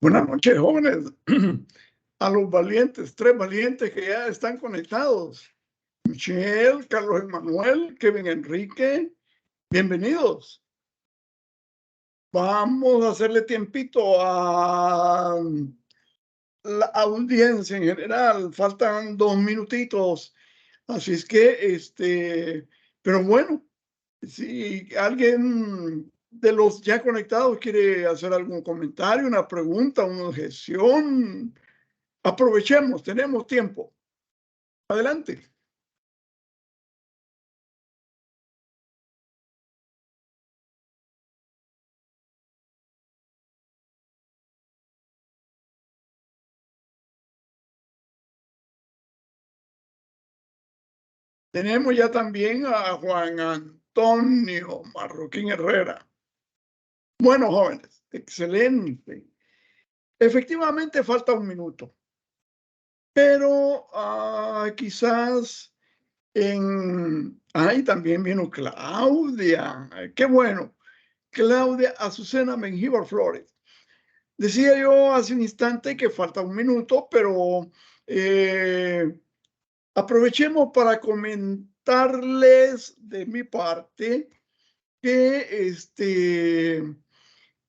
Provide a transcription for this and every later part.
Buenas noches, jóvenes. A los valientes, 3 valientes que ya están conectados. Michelle, Carlos Emanuel, Kevin Enrique, bienvenidos. Vamos a hacerle tiempito a la audiencia en general. Faltan 2 minutitos. Así es que, pero bueno, si alguien de los ya conectados quiere hacer algún comentario, una pregunta, una objeción, aprovechemos, tenemos tiempo. Adelante. Tenemos ya también a Juan Antonio Marroquín Herrera. Bueno, jóvenes, excelente. Efectivamente falta 1 minuto, pero quizás Ay, también vino Claudia. Qué bueno. Claudia Azucena Mengíbar Flores. Decía yo hace un instante que falta 1 minuto, pero aprovechemos para comentarles de mi parte que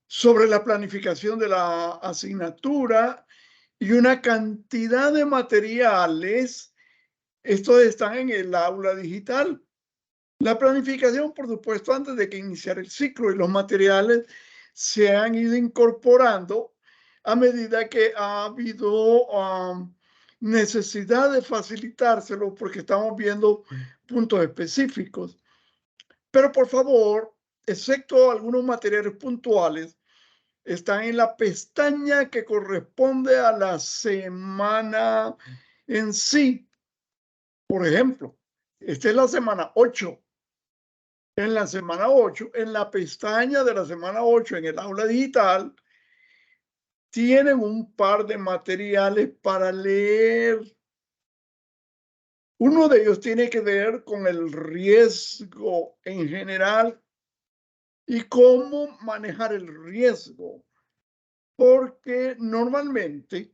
sobre la planificación de la asignatura y una cantidad de materiales. Estos están en el aula digital. La planificación, por supuesto, antes de que iniciara el ciclo, y los materiales se han ido incorporando a medida que ha habido necesidad de facilitárselo porque estamos viendo puntos específicos. Pero por favor, excepto algunos materiales puntuales, están en la pestaña que corresponde a la semana en sí. Por ejemplo, esta es la semana 8. En la semana 8, en la pestaña de la semana 8, en el aula digital, tienen un par de materiales para leer. Uno de ellos tiene que ver con el riesgo en general y cómo manejar el riesgo, porque normalmente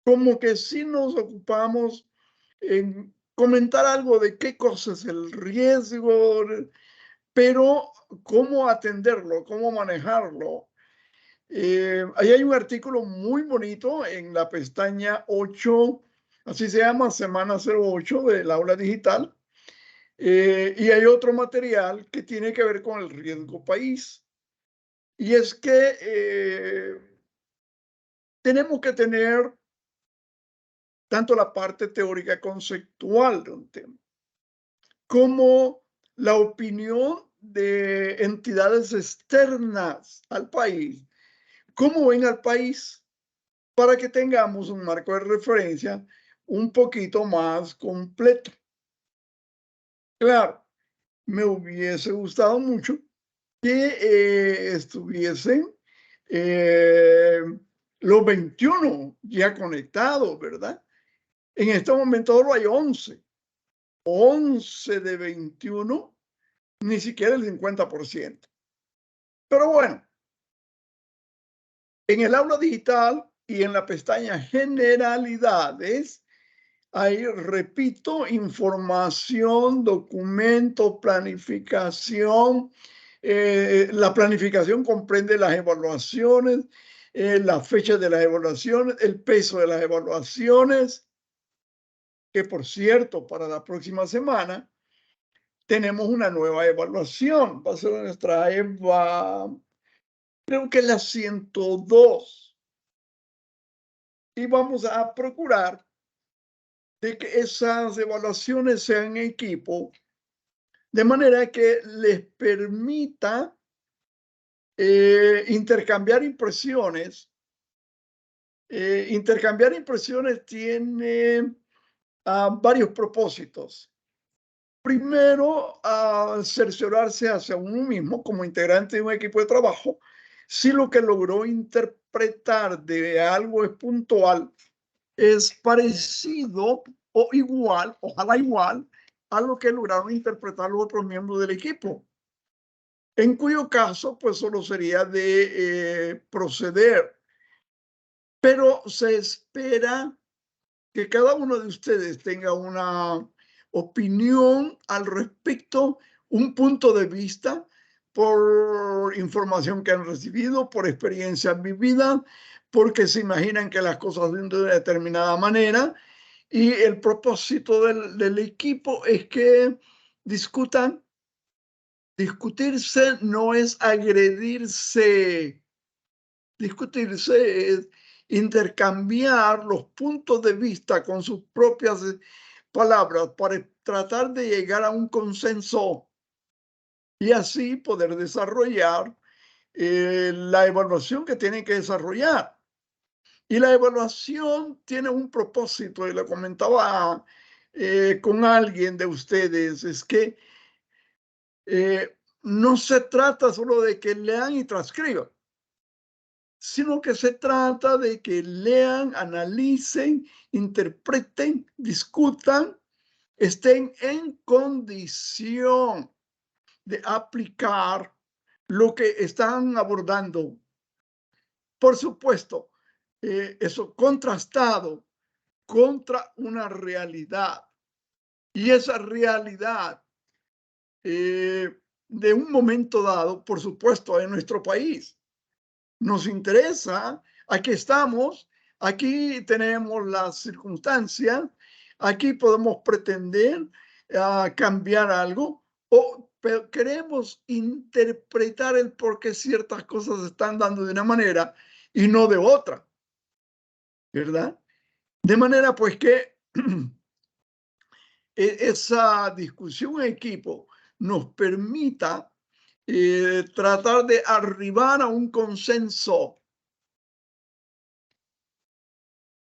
como que sí nos ocupamos en comentar algo de qué cosa es el riesgo, pero cómo atenderlo, cómo manejarlo. Ahí hay un artículo muy bonito en la pestaña 8, así se llama, semana 08 del aula digital. Y hay otro material que tiene que ver con el riesgo país. Y es que tenemos que tener tanto la parte teórica conceptual de un tema, como la opinión de entidades externas al país, cómo ven al país, para que tengamos un marco de referencia un poquito más completo. Claro, me hubiese gustado mucho que estuviesen los 21 ya conectados, ¿verdad? En este momento solo hay 11. 11 de 21, ni siquiera el 50%. Pero bueno, en el aula digital y en la pestaña Generalidades, ahí repito, información, documento, planificación. La planificación comprende las evaluaciones, la fecha de las evaluaciones, el peso de las evaluaciones, que por cierto, para la próxima semana tenemos una nueva evaluación. Va a ser nuestra creo que la 102. Y vamos a procurar de que esas evaluaciones sean en equipo, de manera que les permita intercambiar impresiones. Intercambiar impresiones tiene varios propósitos. Primero, cerciorarse hacia uno mismo como integrante de un equipo de trabajo, si lo que logró interpretar de algo es puntual, es parecido o igual, ojalá igual, a lo que lograron interpretar los otros miembros del equipo. en cuyo caso, pues solo sería de proceder. Pero se espera que cada uno de ustedes tenga una opinión al respecto, un punto de vista por información que han recibido, por experiencias vividas, porque se imaginan que las cosas de una determinada manera. Y el propósito del equipo es que discutan. Discutirse no es agredirse. Discutirse es intercambiar los puntos de vista con sus propias palabras para tratar de llegar a un consenso y así poder desarrollar la evaluación que tienen que desarrollar. Y la evaluación tiene un propósito, y lo comentaba con alguien de ustedes, es que no se trata solo de que lean y transcriban, sino que se trata de que lean, analicen, interpreten, discutan, estén en condición de aplicar lo que están abordando. Por supuesto, eso contrastado contra una realidad. Y esa realidad de un momento dado, por supuesto, en nuestro país. Nos interesa, aquí estamos, aquí tenemos las circunstancias, aquí podemos pretender cambiar algo o queremos interpretar el por qué ciertas cosas se están dando de una manera y no de otra, ¿verdad? De manera pues que esa discusión en equipo nos permita tratar de arribar a un consenso.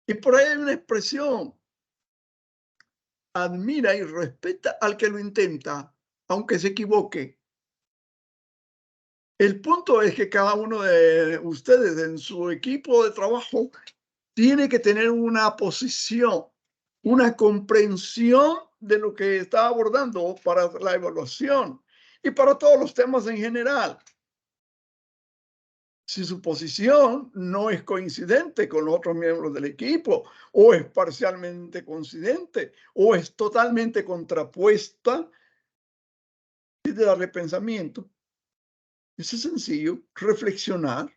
Y por ahí hay una expresión: admira y respeta al que lo intenta, aunque se equivoque. El punto es que cada uno de ustedes en su equipo de trabajo tiene que tener una posición, una comprensión de lo que está abordando para la evaluación y para todos los temas en general. Si su posición no es coincidente con los otros miembros del equipo, o es parcialmente coincidente, o es totalmente contrapuesta, y de darle pensamiento. Eso es sencillo, reflexionar.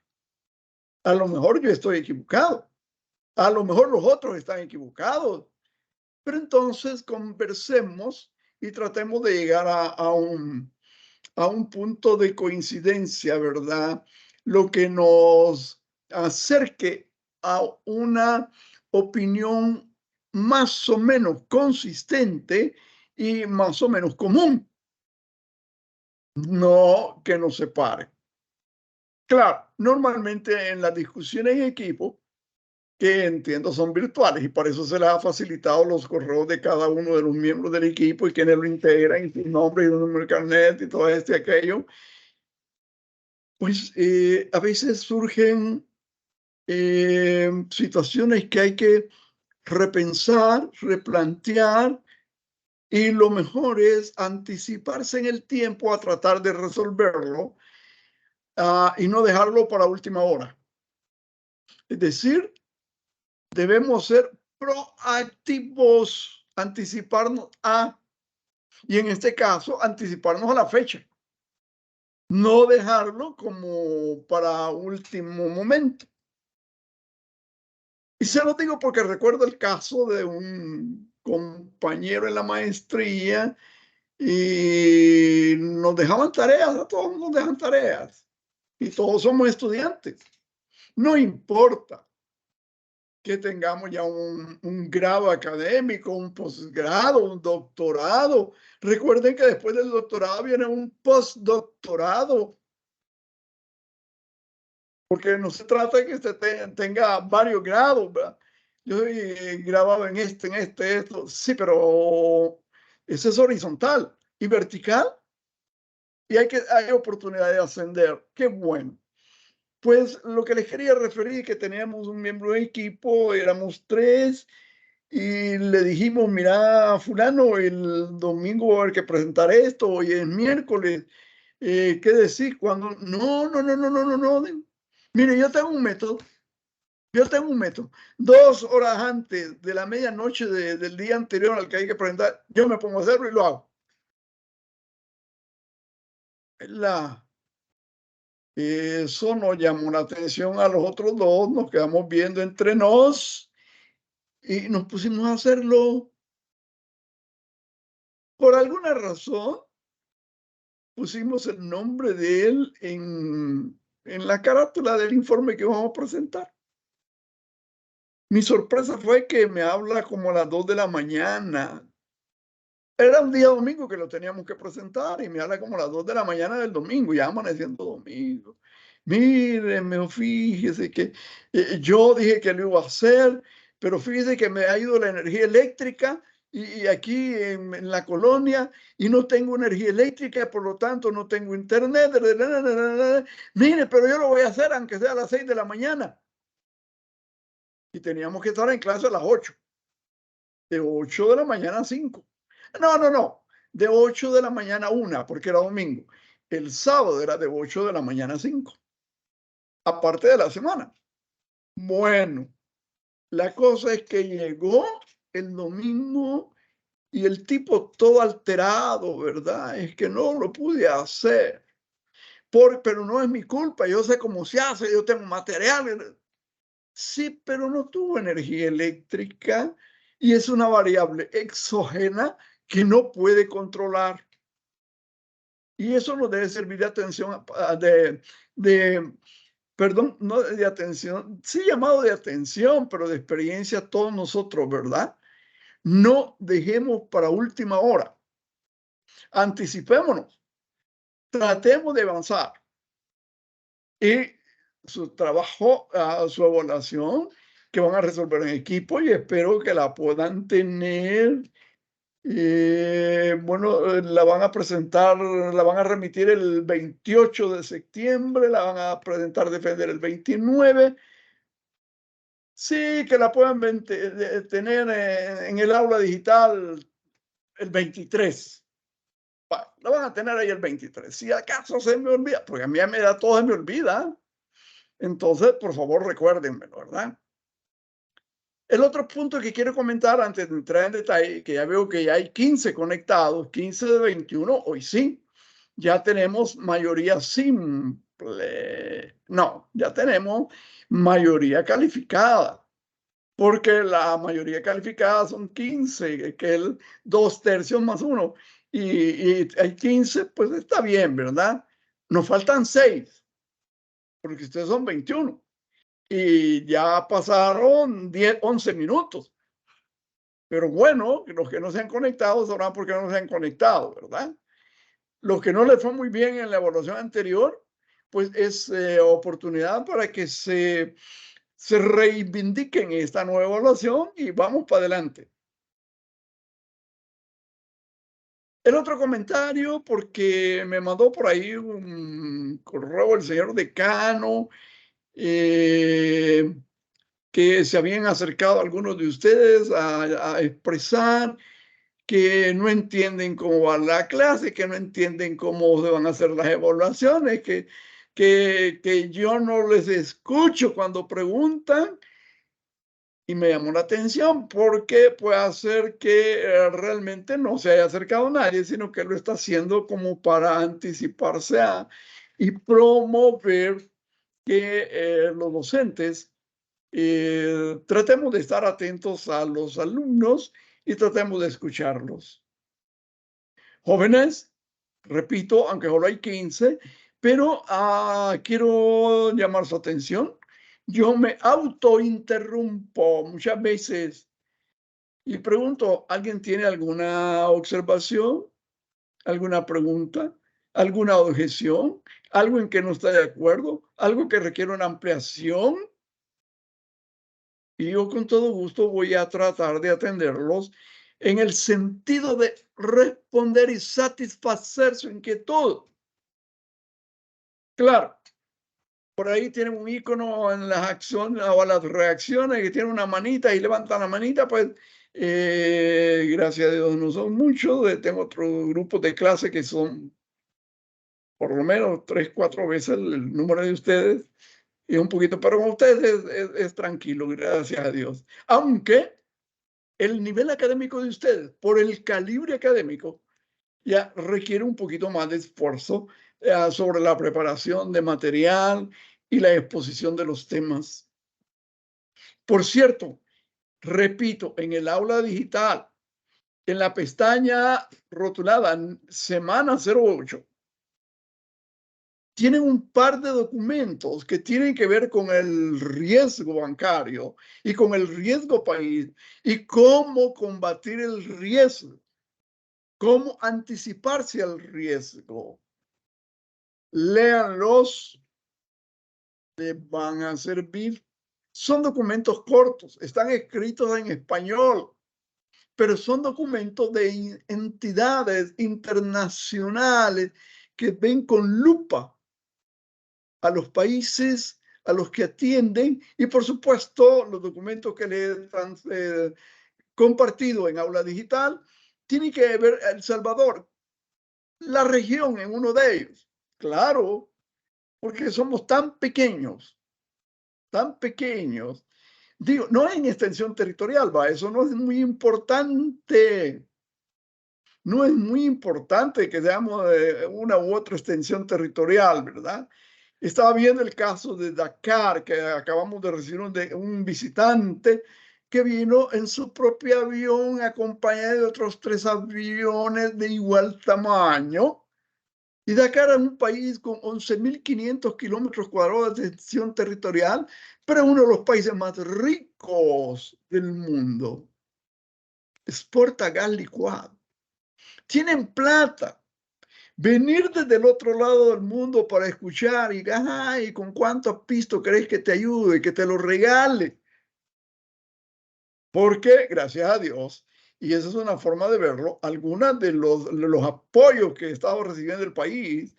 A lo mejor yo estoy equivocado, a lo mejor los otros están equivocados, pero entonces conversemos y tratemos de llegar a un punto de coincidencia, ¿verdad? Lo que nos acerque a una opinión más o menos consistente y más o menos común, no que nos separe. Claro, normalmente en las discusiones en equipo, que entiendo son virtuales y por eso se les ha facilitado los correos de cada uno de los miembros del equipo y quienes lo integran, y su nombre y su número de carnet y todo esto y aquello, pues a veces surgen situaciones que hay que repensar, replantear, y lo mejor es anticiparse en el tiempo a tratar de resolverlo y no dejarlo para última hora. Es decir, debemos ser proactivos, anticiparnos y en este caso, anticiparnos a la fecha. No dejarlo como para último momento. Y se lo digo porque recuerdo el caso de un compañero en la maestría y nos dejaban tareas, a todos nos dejan tareas y todos somos estudiantes. No importa que tengamos ya un grado académico, un posgrado, un doctorado. Recuerden que después del doctorado viene un postdoctorado, porque no se trata de que usted tenga varios grados, ¿verdad? Yo he grabado en esto. Sí, pero ese es horizontal y vertical, y hay oportunidad de ascender. Qué bueno. Pues lo que les quería referir, que teníamos un miembro de equipo, éramos 3, y le dijimos: mira, fulano, el domingo va a haber que presentar esto, hoy es miércoles, ¿Qué decir? Cuando no. Mire, yo tengo un método. 2 horas antes de la medianoche del día anterior al que hay que presentar, yo me pongo a hacerlo y lo hago. Eso nos llamó la atención a los otros dos, nos quedamos viendo entre nos y nos pusimos a hacerlo. Por alguna razón, pusimos el nombre de él en la carátula del informe que vamos a presentar. Mi sorpresa fue que me habla como a las 2 de la mañana. Era un día domingo que lo teníamos que presentar y me habla como a las 2 de la mañana del domingo, ya amaneciendo domingo. Mire, fíjese que yo dije que lo iba a hacer, pero fíjese que me ha ido la energía eléctrica y aquí en la colonia y no tengo energía eléctrica, por lo tanto no tengo internet. Mire, pero yo lo voy a hacer aunque sea a las 6 de la mañana. Y teníamos que estar en clase a las 8. De 8 de la mañana a 5. No. De 8 de la mañana a 1, porque era domingo. El sábado era de 8 de la mañana a 5. Aparte de la semana. Bueno, la cosa es que llegó el domingo y el tipo todo alterado, ¿verdad? Es que no lo pude hacer. Pero no es mi culpa, yo sé cómo se hace, yo tengo material. Sí, pero no tuvo energía eléctrica y es una variable exógena que no puede controlar. Y eso nos debe servir de atención, perdón, no de atención, sí llamado de atención, pero de experiencia a todos nosotros, ¿verdad? No dejemos para última hora. Anticipémonos. Tratemos de avanzar. Y su trabajo, su evaluación, que van a resolver en equipo y espero que la puedan tener. Bueno, la van a presentar, la van a remitir el 28 de septiembre, la van a presentar, defender el 29. Sí, que la puedan tener en el aula digital el 23. La van a tener ahí el 23. Si acaso se me olvida, porque a mí me da todo, se me olvida. Entonces, por favor, recuérdenmelo, ¿verdad? El otro punto que quiero comentar antes de entrar en detalle, que ya veo que ya hay 15 conectados, 15 de 21, hoy sí, ya tenemos mayoría simple. No, ya tenemos mayoría calificada, porque la mayoría calificada son 15, que es 2/3 más 1, y hay 15, pues está bien, ¿verdad? Nos faltan 6, porque ustedes son 21. Y ya pasaron 10, 11 minutos. Pero bueno, los que no se han conectado sabrán por qué no se han conectado, ¿verdad? Los que no les fue muy bien en la evaluación anterior, pues es oportunidad para que se reivindiquen esta nueva evaluación y vamos para adelante. El otro comentario, porque me mandó por ahí un correo el señor decano, que se habían acercado algunos de ustedes a expresar que no entienden cómo va la clase, que no entienden cómo se van a hacer las evaluaciones, que yo no les escucho cuando preguntan. Y me llamó la atención porque puede ser que realmente no se haya acercado a nadie, sino que lo está haciendo como para anticiparse y promover que los docentes tratemos de estar atentos a los alumnos y tratemos de escucharlos. Jóvenes, repito, aunque solo hay 15, pero quiero llamar su atención. Yo me autointerrumpo muchas veces y pregunto, ¿alguien tiene alguna observación, alguna pregunta, alguna objeción, algo en que no está de acuerdo, algo que requiere una ampliación? Y yo con todo gusto voy a tratar de atenderlos en el sentido de responder y satisfacer su inquietud. Claro, por ahí tienen un icono en las acciones o las reacciones que tiene una manita y levantan la manita, pues gracias a Dios no son muchos. Tengo otro grupo de clase que son por lo menos 3, 4 veces el número de ustedes, y un poquito, pero con ustedes es tranquilo, gracias a Dios. Aunque el nivel académico de ustedes, por el calibre académico, ya requiere un poquito más de esfuerzo sobre la preparación de material y la exposición de los temas. Por cierto, repito, en el aula digital, en la pestaña rotulada semana 08, tienen un par de documentos que tienen que ver con el riesgo bancario y con el riesgo país y cómo combatir el riesgo, cómo anticiparse al riesgo. Léanlos, les van a servir. Son documentos cortos, están escritos en español, pero son documentos de entidades internacionales que ven con lupa a los países a los que atienden y, por supuesto, los documentos que les han compartido en aula digital tienen que ver El Salvador, la región en uno de ellos. Claro, porque somos tan pequeños, tan pequeños. Digo, no en extensión territorial, va, eso no es muy importante. No es muy importante que seamos de una u otra extensión territorial, ¿verdad? Estaba viendo el caso de Dakar, que acabamos de recibir un visitante que vino en su propio avión acompañado de otros 3 aviones de igual tamaño. Y Dakar es un país con 11.500 kilómetros cuadrados de extensión territorial, pero es uno de los países más ricos del mundo. Exporta gas licuado. Tienen plata. Venir desde el otro lado del mundo para escuchar y, ay, ¿con cuántos pistos crees que te ayude, que te lo regale? Porque, gracias a Dios, y esa es una forma de verlo, algunos de los apoyos que he estado recibiendo del país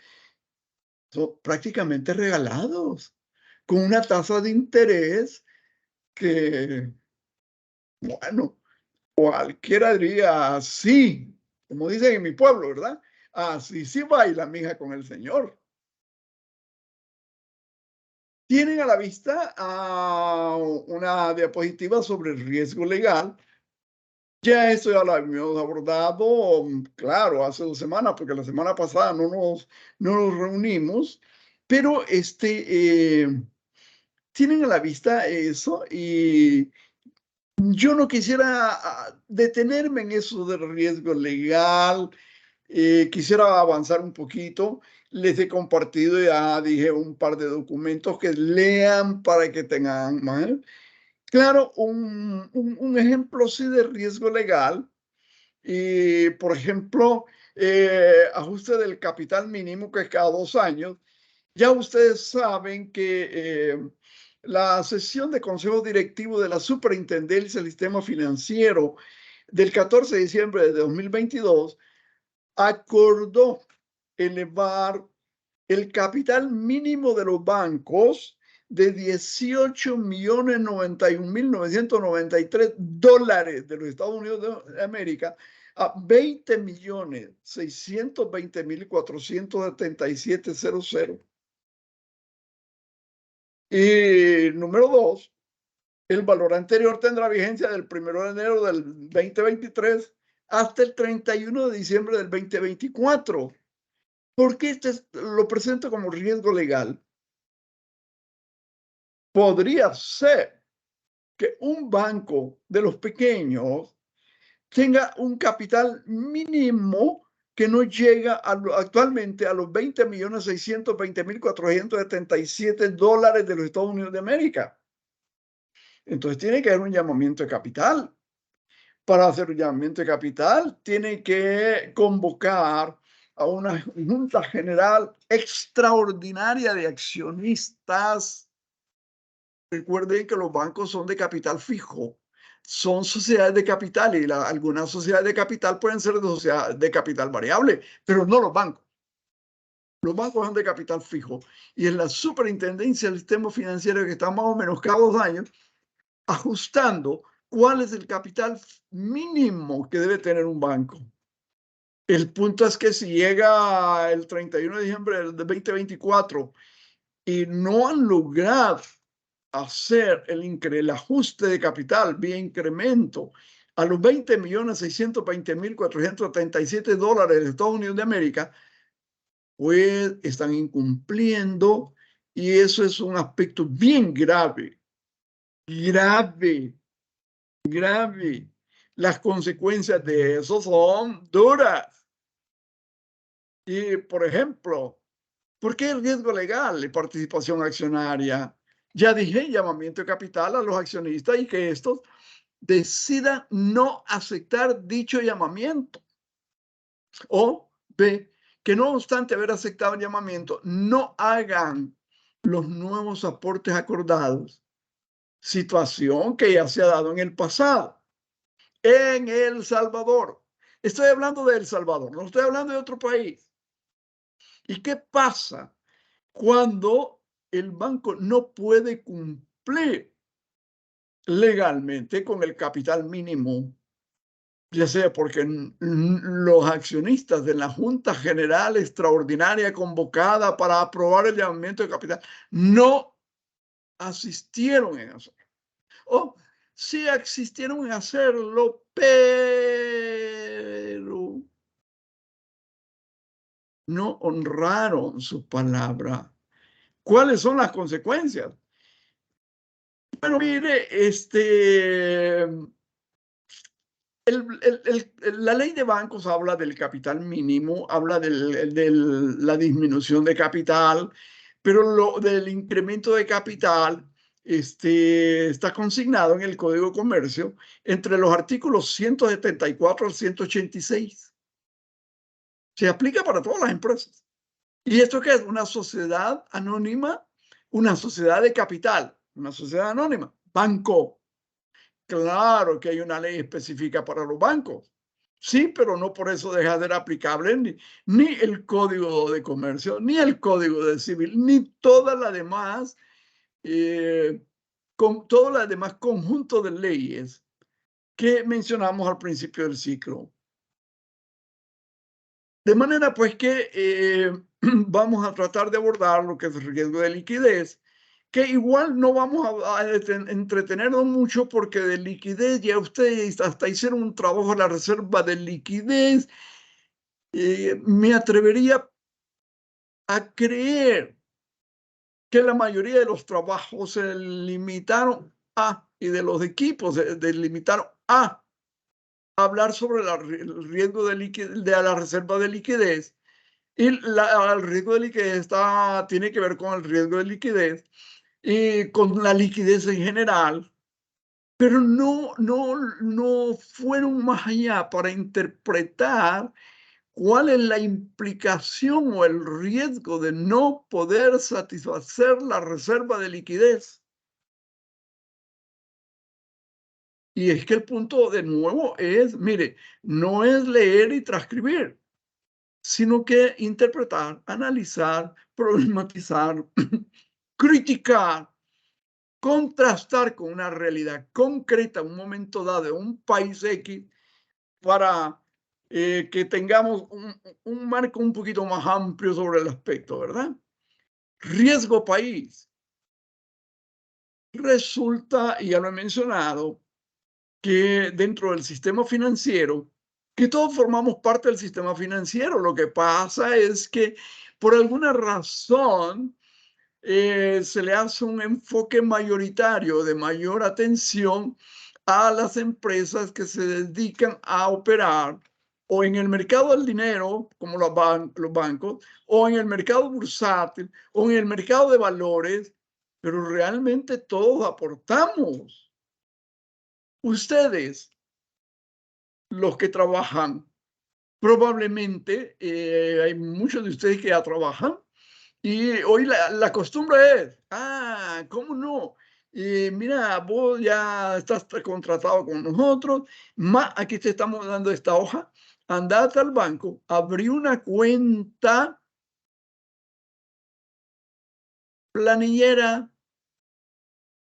son prácticamente regalados, con una tasa de interés que, bueno, cualquiera diría, sí, como dicen en mi pueblo, ¿verdad? Así sí baila mi hija con el Señor. Tienen a la vista una diapositiva sobre el riesgo legal. Ya eso ya lo habíamos abordado, claro, hace 2 semanas, porque la semana pasada no nos reunimos, pero tienen a la vista eso y yo no quisiera detenerme en eso del riesgo legal. Quisiera avanzar un poquito. Les he compartido, ya dije, un par de documentos que lean para que tengan más. Claro, un ejemplo sí de riesgo legal. Y, por ejemplo, ajuste del capital mínimo que es cada 2 años. Ya ustedes saben que la sesión de consejo directivo de la Superintendencia del Sistema Financiero del 14 de diciembre de 2022 acordó elevar el capital mínimo de los bancos de $18.091.993 de los Estados Unidos de América a $20.620.477.00. Y número 2, el valor anterior tendrá vigencia del 1 de enero del 2023 hasta el 31 de diciembre del 2024. ¿Por qué lo presento como riesgo legal? Podría ser que un banco de los pequeños tenga un capital mínimo que no llega actualmente a los $20.620.477 de los Estados Unidos de América. Entonces tiene que haber un llamamiento de capital. Para hacer un llamamiento de capital, tiene que convocar a una junta general extraordinaria de accionistas. Recuerden que los bancos son de capital fijo, son sociedades de capital y algunas sociedades de capital pueden ser de capital variable, pero no los bancos. Los bancos son de capital fijo y en la superintendencia del sistema financiero que está más o menos cada 2 años ajustando cuál es el capital mínimo que debe tener un banco. El punto es que si llega el 31 de diciembre del 2024 y no han logrado hacer el ajuste de capital vía incremento a los $20.620.437 de Estados Unidos de América, pues están incumpliendo, y eso es un aspecto bien grave, grave, grave. Las consecuencias de eso son duras. Y, por ejemplo, ¿por qué el riesgo legal de participación accionaria? Ya dije, llamamiento de capital a los accionistas y que estos decidan no aceptar dicho llamamiento. O B, que no obstante haber aceptado el llamamiento, no hagan los nuevos aportes acordados, situación que ya se ha dado en el pasado. En El Salvador. Estoy hablando de El Salvador, no estoy hablando de otro país. ¿Y qué pasa cuando el banco no puede cumplir legalmente con el capital mínimo? Ya sea porque los accionistas de la Junta General Extraordinaria convocada para aprobar el llamamiento de capital no asistieron en eso. O sí asistieron en hacerlo, pero no honraron su palabra. ¿Cuáles son las consecuencias? Bueno, mire, la ley de bancos habla del capital mínimo, habla de la disminución de capital, pero del incremento de capital está consignado en el Código de Comercio entre los artículos 174 al 186. Se aplica para todas las empresas. ¿Y esto qué es? Una sociedad anónima, una sociedad de capital, una sociedad anónima, banco. Claro que hay una ley específica para los bancos. Sí, pero no por eso deja de ser aplicable ni el Código de Comercio, ni el Código de Civil, ni toda la demás, con todo el demás conjunto de leyes que mencionamos al principio del ciclo. De manera pues que vamos a tratar de abordar lo que es el riesgo de liquidez, que igual no vamos a entretenernos mucho porque de liquidez ya ustedes hasta hicieron un trabajo en la reserva de liquidez. Me atrevería a creer que la mayoría de los trabajos se limitaron y de los equipos se limitaron a hablar sobre el riesgo de la reserva de liquidez. Y el riesgo de liquidez tiene que ver con el riesgo de liquidez y con la liquidez en general, pero no fueron más allá para interpretar cuál es la implicación o el riesgo de no poder satisfacer la reserva de liquidez. Y es que el punto de nuevo es, mire, no es leer y transcribir, sino que interpretar, analizar, problematizar, criticar, contrastar con una realidad concreta, un momento dado, de un país X, para que tengamos un marco un poquito más amplio sobre el aspecto, ¿verdad? Riesgo país. Resulta, y ya lo he mencionado, que dentro del sistema financiero, que todos formamos parte del sistema financiero, lo que pasa es que por alguna razón se le hace un enfoque mayoritario de mayor atención a las empresas que se dedican a operar o en el mercado del dinero, como los bancos, o en el mercado bursátil, o en el mercado de valores, pero realmente todos aportamos. Ustedes, los que trabajan, probablemente hay muchos de ustedes que ya trabajan. Y hoy la costumbre es, ¿cómo no? Mira, vos ya estás contratado con nosotros, aquí te estamos dando esta hoja, andate al banco, abrí una cuenta planillera.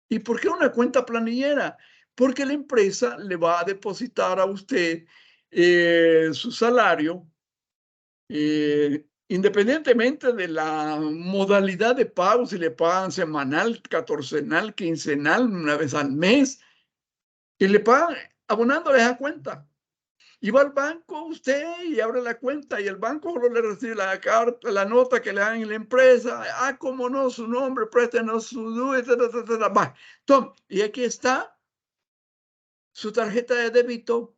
¿Y por qué una cuenta planillera? Porque la empresa le va a depositar a usted su salario Independientemente de la modalidad de pago, si le pagan semanal, catorcenal, quincenal, una vez al mes, y le pagan abonándoles a cuenta. Y va al banco usted y abre la cuenta y el banco solo le recibe la carta, la nota que le dan en la empresa. Ah, cómo no, su nombre, préstenos su DUI, va. Tom, y aquí está su tarjeta de débito.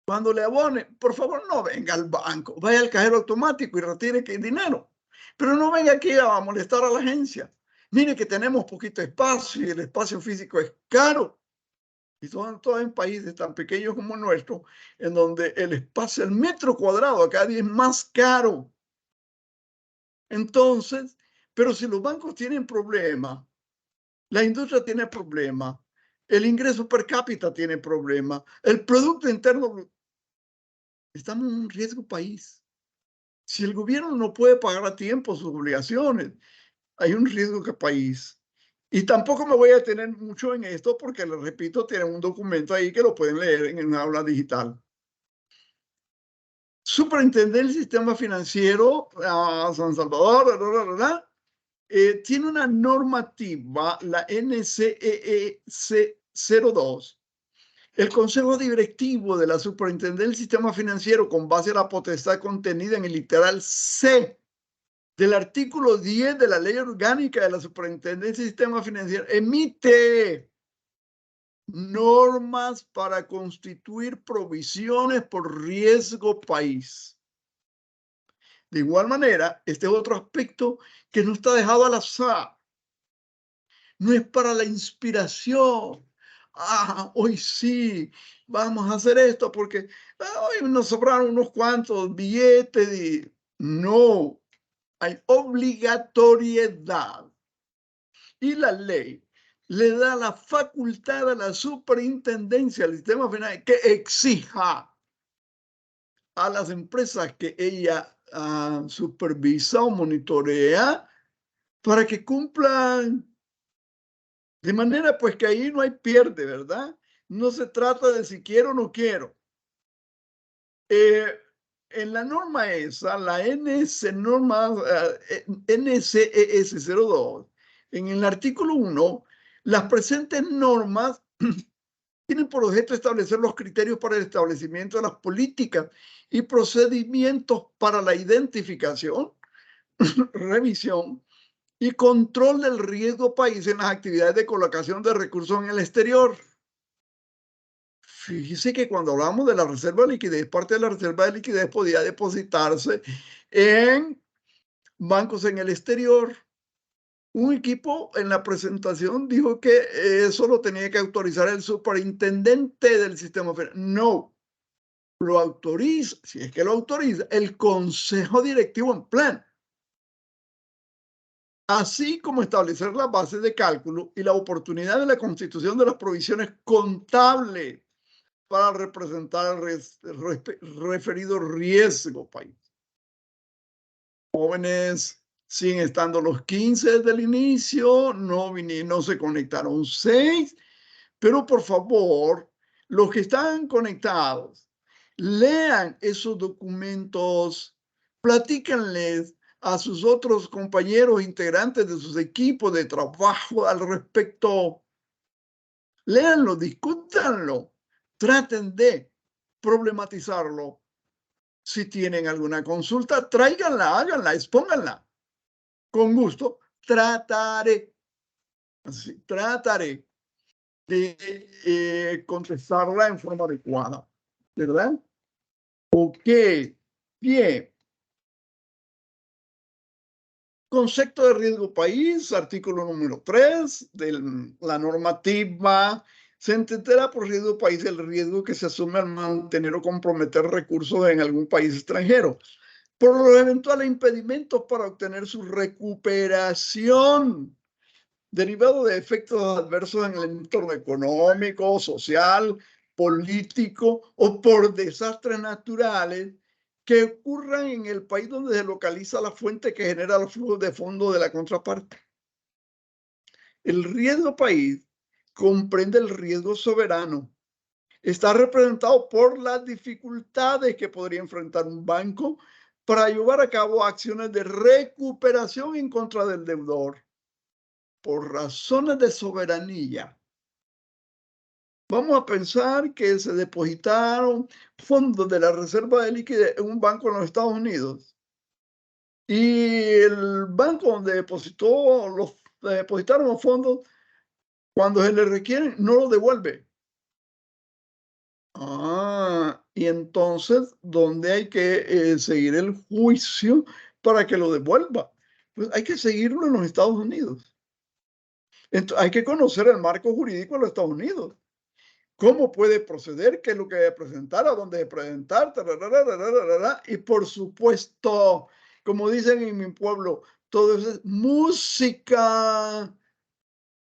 Cuando le abone, por favor, no venga al banco, vaya al cajero automático y retire el dinero. Pero no venga aquí a molestar a la agencia. Mire que tenemos poquito espacio y el espacio físico es caro. Y son todos en países tan pequeños como el nuestro, en donde el espacio, el metro cuadrado cada día es más caro. Entonces, pero si los bancos tienen problemas, la industria tiene problemas, el ingreso per cápita tiene problemas, el Producto Interno, estamos en un riesgo país. Si el gobierno no puede pagar a tiempo sus obligaciones, hay un riesgo que país. Y tampoco me voy a detener mucho en esto porque, les repito, tienen un documento ahí que lo pueden leer en una aula digital. Superintendente del Sistema Financiero San Salvador, tiene una normativa, la NCEEC 02. El Consejo Directivo de la Superintendencia del Sistema Financiero, con base a la potestad contenida en el literal C del artículo 10 de la Ley Orgánica de la Superintendencia del Sistema Financiero, emite normas para constituir provisiones por riesgo país. De igual manera, este es otro aspecto que no está dejado al azar. No es para la inspiración. Ah, hoy sí, vamos a hacer esto porque hoy nos sobraron unos cuantos billetes. No, hay obligatoriedad. Y la ley le da la facultad a la superintendencia del sistema financiero que exija a las empresas que ella supervisa o monitorea para que cumplan de manera pues que ahí no hay pierde, ¿verdad? No se trata de si quiero o no quiero. En la norma esa, la NCES 02, en el artículo 1, las presentes normas tienen por objeto establecer los criterios para el establecimiento de las políticas y procedimientos para la identificación, revisión y control del riesgo país en las actividades de colocación de recursos en el exterior. Fíjese que cuando hablamos de la reserva de liquidez, parte de la reserva de liquidez podía depositarse en bancos en el exterior. Un equipo en la presentación dijo que eso lo tenía que autorizar el superintendente del sistema financiero. No, lo autoriza, si es que lo autoriza, el consejo directivo en plan. Así como establecer las bases de cálculo y la oportunidad de la constitución de las provisiones contables para representar el referido riesgo país. Jóvenes siguen estando los 15 desde el inicio, no se conectaron 6, pero por favor, los que están conectados, lean esos documentos, platícanles a sus otros compañeros integrantes de sus equipos de trabajo al respecto. Léanlo, discútanlo, traten de problematizarlo. Si tienen alguna consulta, tráiganla, háganla, expónganla. Con gusto, trataré de contestarla en forma adecuada, ¿verdad? Ok, bien. Concepto de riesgo país, artículo número 3 de la normativa. Se entenderá por riesgo país el riesgo que se asume al mantener o comprometer recursos en algún país extranjero, por los eventuales impedimentos para obtener su recuperación, derivado de efectos adversos en el entorno económico, social, político o por desastres naturales que ocurran en el país donde se localiza la fuente que genera los flujos de fondos de la contraparte. El riesgo país comprende el riesgo soberano, está representado por las dificultades que podría enfrentar un banco para llevar a cabo acciones de recuperación en contra del deudor por razones de soberanía. Vamos a pensar que se depositaron fondos de la reserva de liquidez en un banco en los Estados Unidos y el banco donde depositaron los fondos, cuando se le requieren, no los devuelve. Y entonces, ¿dónde hay que seguir el juicio para que lo devuelva? Pues hay que seguirlo en los Estados Unidos. Hay que conocer el marco jurídico de los Estados Unidos. ¿Cómo puede proceder? ¿Qué es lo que debe presentar? ¿A dónde debe presentar? Y por supuesto, como dicen en mi pueblo, todo eso es música.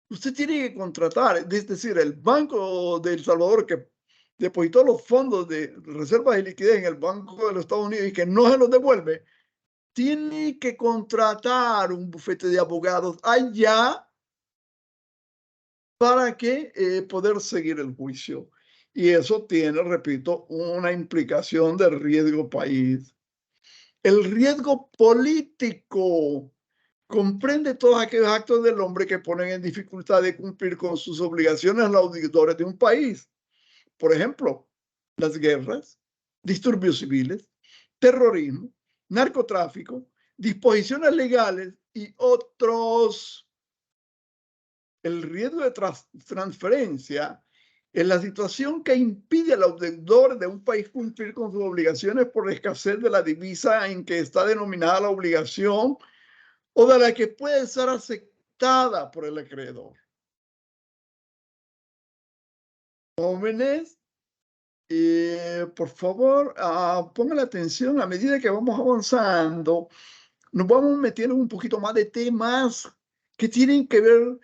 Usted tiene que contratar, es decir, el Banco de El Salvador que depositó los fondos de reservas de liquidez en el Banco de los Estados Unidos y que no se los devuelve, tiene que contratar un bufete de abogados allá para que poder seguir el juicio. Y eso tiene, repito, una implicación de riesgo país. El riesgo político comprende todos aquellos actos del hombre que ponen en dificultad de cumplir con sus obligaciones a los auditores de un país. Por ejemplo, las guerras, disturbios civiles, terrorismo, narcotráfico, disposiciones legales y otros. El riesgo de transferencia es la situación que impide a los deudores de un país cumplir con sus obligaciones por la escasez de la divisa en que está denominada la obligación o de la que puede ser aceptada por el acreedor. Jóvenes, por favor, pongan la atención a medida que vamos avanzando. Nos vamos metiendo un poquito más de temas que tienen que ver.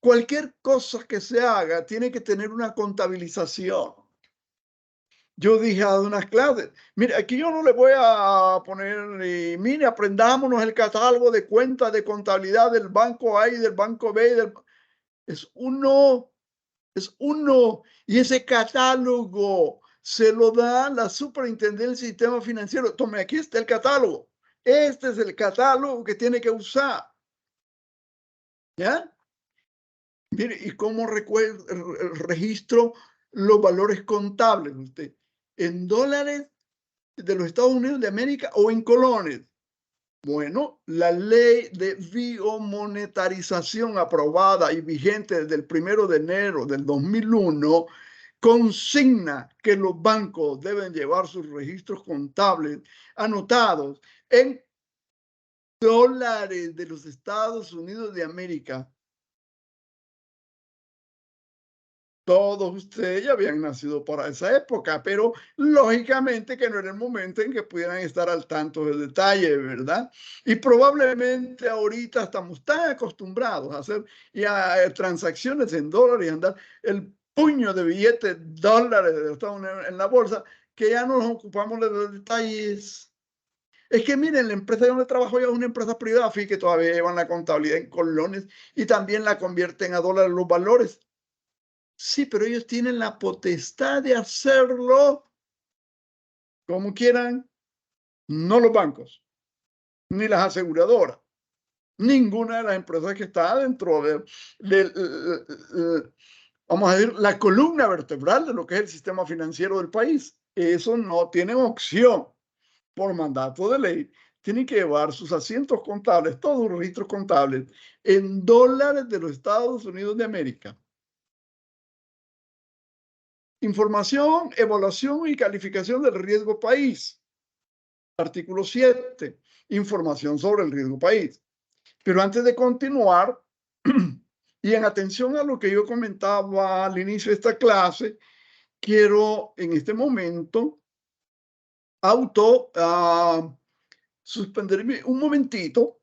Cualquier cosa que se haga tiene que tener una contabilización. Yo dije a unas clases, mire, aquí yo no le voy a poner, mire, aprendámonos el catálogo de cuentas de contabilidad del banco A y del banco B. Es uno, y ese catálogo se lo da la superintendencia del sistema financiero. Tome, aquí está el catálogo. Este es el catálogo que tiene que usar. ¿Ya? Mire, ¿y cómo registro los valores contables usted? ¿En dólares de los Estados Unidos de América o en colones? Bueno, la ley de biomonetarización aprobada y vigente desde el 1 de enero del 2001 consigna que los bancos deben llevar sus registros contables anotados en dólares de los Estados Unidos de América. Todos ustedes ya habían nacido para esa época, pero lógicamente que no era el momento en que pudieran estar al tanto del detalle, ¿verdad? Y probablemente ahorita estamos tan acostumbrados a hacer ya transacciones en dólares y andar el puño de billetes dólares de Estados Unidos en la bolsa, que ya no nos ocupamos de los detalles. Es que miren, la empresa donde trabajo yo es una empresa privada, fíjate que todavía llevan la contabilidad en colones y también la convierten a dólares los valores. Sí, pero ellos tienen la potestad de hacerlo como quieran, no los bancos, ni las aseguradoras, ninguna de las empresas que está dentro vamos a decir, la columna vertebral de lo que es el sistema financiero del país. Eso no tiene opción por mandato de ley. Tienen que llevar sus asientos contables, todos los registros contables, en dólares de los Estados Unidos de América. Información, evaluación y calificación del riesgo país. Artículo 7. Información sobre el riesgo país. Pero antes de continuar, y en atención a lo que yo comentaba al inicio de esta clase, quiero en este momento suspenderme un momentito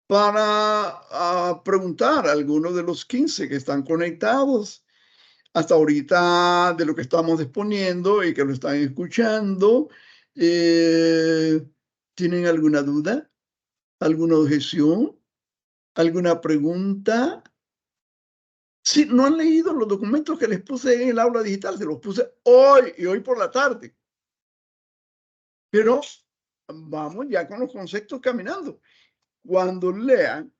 para preguntar a algunos de los 15 que están conectados hasta ahorita de lo que estamos exponiendo y que lo están escuchando. ¿Tienen alguna duda? ¿Alguna objeción? ¿Alguna pregunta? Si no han leído los documentos que les puse en el aula digital, se los puse hoy y hoy por la tarde. Pero vamos ya con los conceptos caminando. Cuando lean,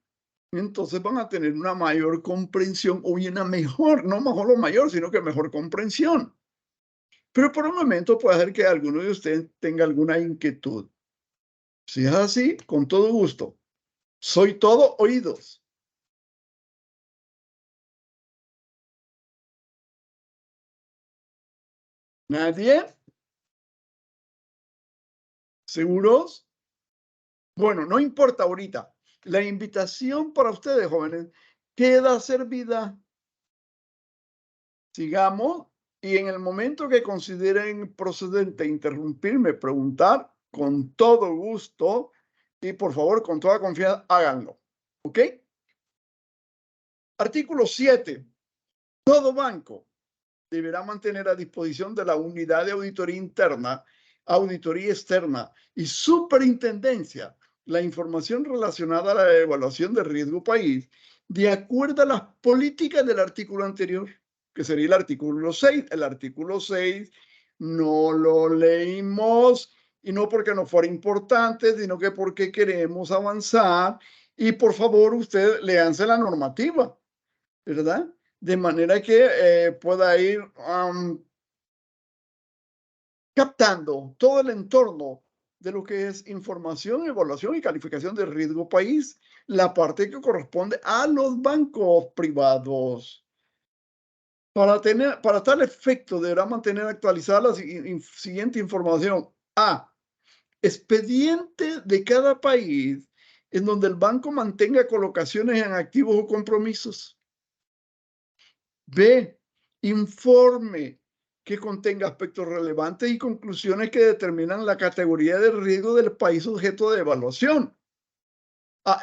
entonces van a tener una mayor comprensión o una mejor, no mejor o mayor, sino que mejor comprensión. Pero por un momento puede ser que alguno de ustedes tenga alguna inquietud. Si es así, con todo gusto. Soy todo oídos. ¿Nadie? ¿Seguros? Bueno, no importa ahorita. La invitación para ustedes, jóvenes, queda servida. Sigamos y en el momento que consideren procedente interrumpirme, preguntar, con todo gusto y por favor, con toda confianza, háganlo. ¿Ok? Artículo 7. Todo banco deberá mantener a disposición de la unidad de auditoría interna, auditoría externa y superintendencia la información relacionada a la evaluación de riesgo país de acuerdo a las políticas del artículo anterior, que sería el artículo 6. El artículo 6 no lo leímos y no porque no fuera importante, sino que porque queremos avanzar y por favor usted léanse la normativa, ¿verdad? De manera que pueda ir captando todo el entorno de lo que es información, evaluación y calificación de riesgo país, la parte que corresponde a los bancos privados. Para tal efecto, deberá mantener actualizada la siguiente información. A. Expediente de cada país en donde el banco mantenga colocaciones en activos o compromisos. B. Informe que contenga aspectos relevantes y conclusiones que determinan la categoría de riesgo del país objeto de evaluación.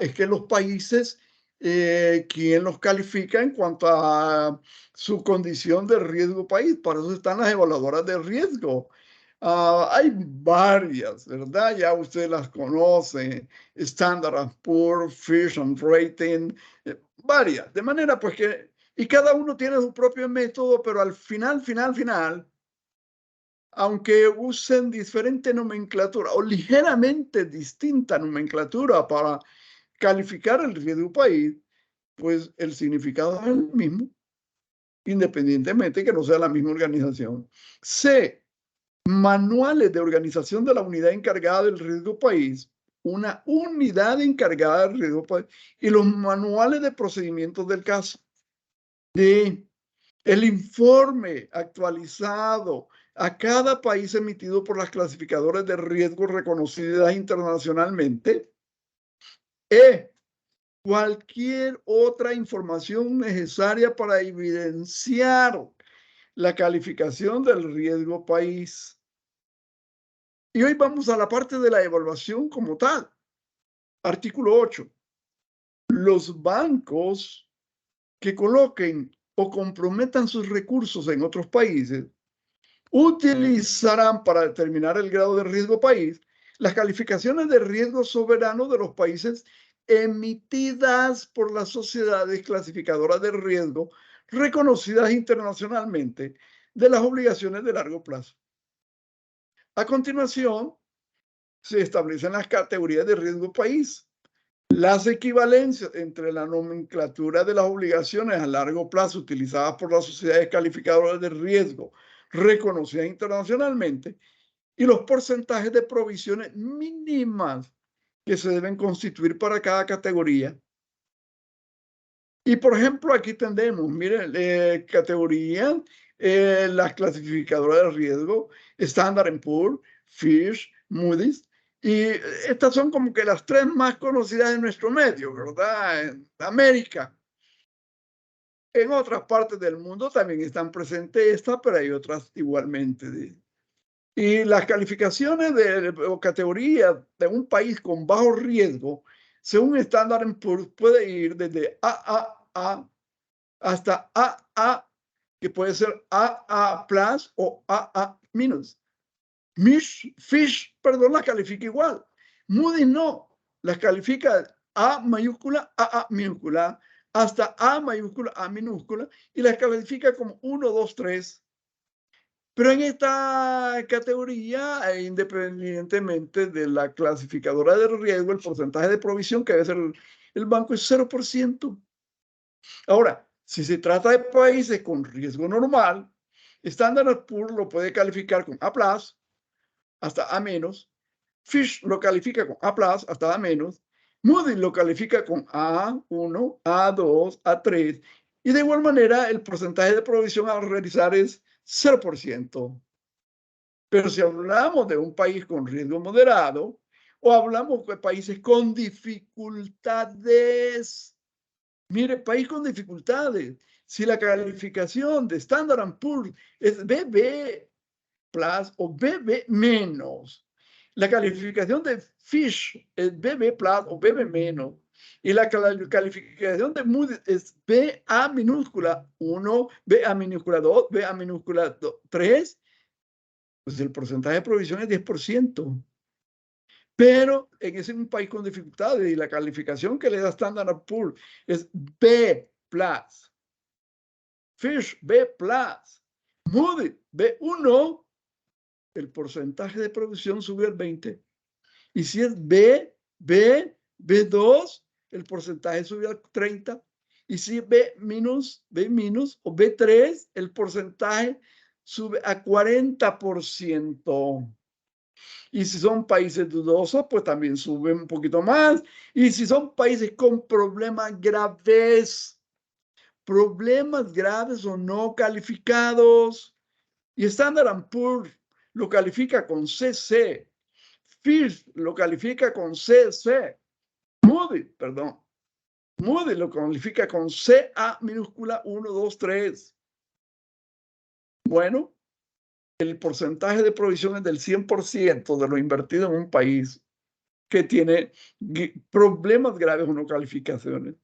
Es que los países, ¿quién los califica en cuanto a su condición de riesgo país? Para eso están las evaluadoras de riesgo. Hay varias, ¿verdad? Ya ustedes las conocen, Standard & Poor's, Fitch and Rating, varias. De manera pues que, y cada uno tiene su propio método, pero al final, aunque usen diferente nomenclatura o ligeramente distinta nomenclatura para calificar el riesgo país, pues el significado es el mismo, independientemente que no sea la misma organización. C. Manuales de organización de la unidad encargada del riesgo país, una unidad encargada del riesgo país y los manuales de procedimientos del caso. D. El informe actualizado a cada país emitido por las clasificadoras de riesgo reconocidas internacionalmente. E. Cualquier otra información necesaria para evidenciar la calificación del riesgo país. Y hoy vamos a la parte de la evaluación como tal. Artículo 8. Los bancos que coloquen o comprometan sus recursos en otros países utilizarán para determinar el grado de riesgo país las calificaciones de riesgo soberano de los países emitidas por las sociedades clasificadoras de riesgo reconocidas internacionalmente de las obligaciones de largo plazo. A continuación, se establecen las categorías de riesgo país, las equivalencias entre la nomenclatura de las obligaciones a largo plazo utilizadas por las sociedades calificadoras de riesgo reconocidas internacionalmente y los porcentajes de provisiones mínimas que se deben constituir para cada categoría. Y por ejemplo, aquí tenemos, miren, categoría, las clasificadoras de riesgo, Standard & Poor's, Fitch, Moody's, y estas son como que las tres más conocidas en nuestro medio, ¿verdad? En América. En otras partes del mundo también están presentes estas, pero hay otras igualmente. Y las calificaciones o categorías de un país con bajo riesgo, según Standard & Poor's, puede ir desde AAA hasta AA, que puede ser AA+ o AA-. Fitch, perdón, la califica igual. Moody's no, las califica A mayúscula, AA minúscula, hasta A mayúscula, A minúscula, y las califica como 1, 2, 3. Pero en esta categoría, independientemente de la clasificadora de riesgo, el porcentaje de provisión que debe ser el banco es 0%. Ahora, si se trata de países con riesgo normal, Standard Poor's lo puede calificar con A+, hasta A-, Fitch lo califica con A+, hasta A-, Moody's lo califica con A1, A2, A3, y de igual manera el porcentaje de provisión a realizar es 0%. Pero si hablamos de un país con riesgo moderado o hablamos de países con dificultades, mire, país con dificultades, si la calificación de Standard & Poor's es BB plus o BB menos, la calificación de Fitch es BB plus o BB menos, y la calificación de Moody's es BA minúscula 1, BA minúscula 2, BA minúscula 3, pues el porcentaje de provisión es 10%. Pero en ese un país con dificultades y la calificación que le da Standard & Poor's es B+, Fitch B+, Moody's B1, el porcentaje de provisión sube al 20%. Y si es B2, el porcentaje sube al 30%. Y si es B- o B3, el porcentaje sube a 40%. Y si son países dudosos, pues también suben un poquito más. Y si son países con problemas graves o no calificados, y Standard & Poor's lo califica con CC, Fitch lo califica con CC, Moody's lo califica con CA minúscula 1, 2, 3. Bueno, el porcentaje de provisión es del 100% de lo invertido en un país que tiene problemas graves o no calificaciones.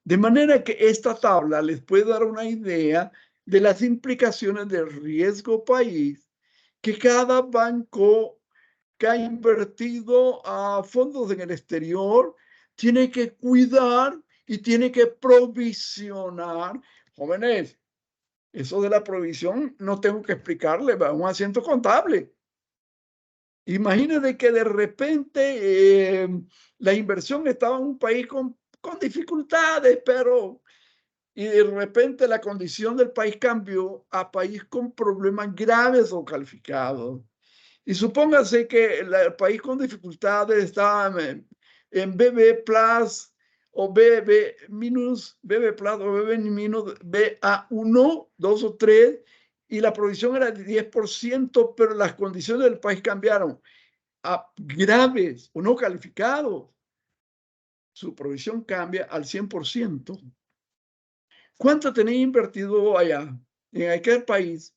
De manera que esta tabla les puede dar una idea de las implicaciones del riesgo país que cada banco que ha invertido a fondos en el exterior tiene que cuidar y tiene que provisionar. Jóvenes, eso de la provisión no tengo que explicarle, va a un asiento contable. Imagínense que de repente la inversión estaba en un país con dificultades, pero y de repente la condición del país cambió a país con problemas graves o calificados. Y supóngase que el país con dificultades estaba en BB plus o BB minus, BB plus o BB minus, BA1, 2 o 3, y la provisión era de 10%, pero las condiciones del país cambiaron a graves o no calificados. Su provisión cambia al 100%. ¿Cuánto tenía invertido allá, en aquel país?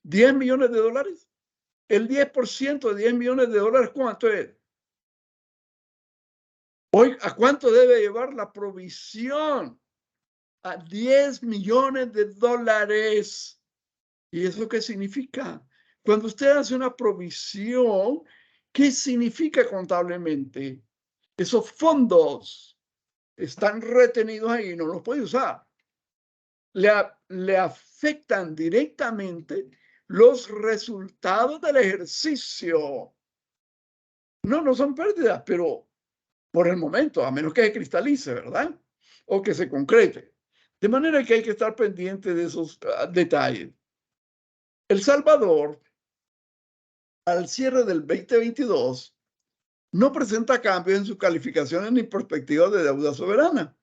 ¿10 millones de dólares? El 10% de 10 millones de dólares, ¿cuánto es? Hoy, ¿a cuánto debe llevar la provisión? A 10 millones de dólares. ¿Y eso qué significa? Cuando usted hace una provisión, ¿qué significa contablemente? Esos fondos están retenidos ahí y no los puede usar. Le afectan directamente los resultados del ejercicio. No son pérdidas, pero por el momento, a menos que se cristalice, ¿verdad? O que se concrete. De manera que hay que estar pendiente de esos detalles. El Salvador, al cierre del 2022, no presenta cambios en sus calificaciones ni perspectivas de deuda soberana.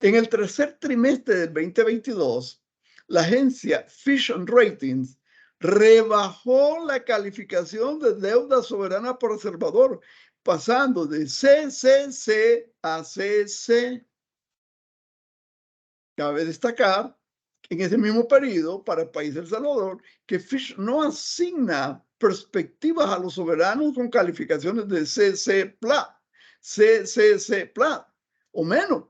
En el tercer trimestre del 2022, la agencia Fitch Ratings rebajó la calificación de deuda soberana por El Salvador, pasando de CCC a CC. Cabe destacar que en ese mismo periodo, para el país de El Salvador, que Fitch no asigna perspectivas a los soberanos con calificaciones de CCC+, o menos.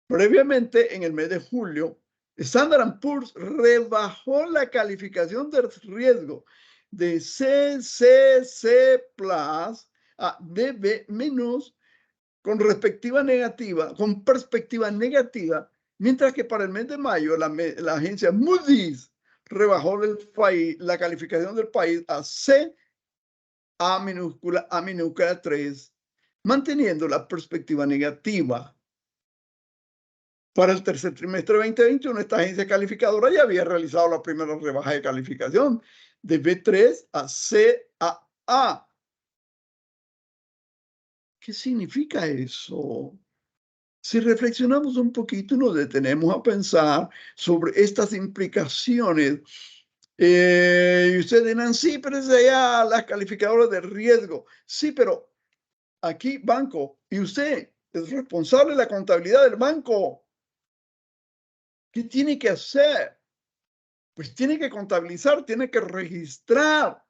Previamente, en el mes de julio, Standard & Poor's rebajó la calificación de riesgo de CCC+ a DB- con perspectiva negativa, mientras que para el mes de mayo la agencia Moody's rebajó la calificación del país a C, A minúscula 3, manteniendo la perspectiva negativa. Para el tercer trimestre de 2021, esta agencia calificadora ya había realizado la primera rebaja de calificación de B3 a C a A. ¿Qué significa eso? Si reflexionamos un poquito y nos detenemos a pensar sobre estas implicaciones, y ustedes dirán, sí, pero es allá las calificadoras de riesgo. Sí, pero aquí banco, y usted es responsable de la contabilidad del banco. ¿Qué tiene que hacer? Pues tiene que contabilizar, tiene que registrar,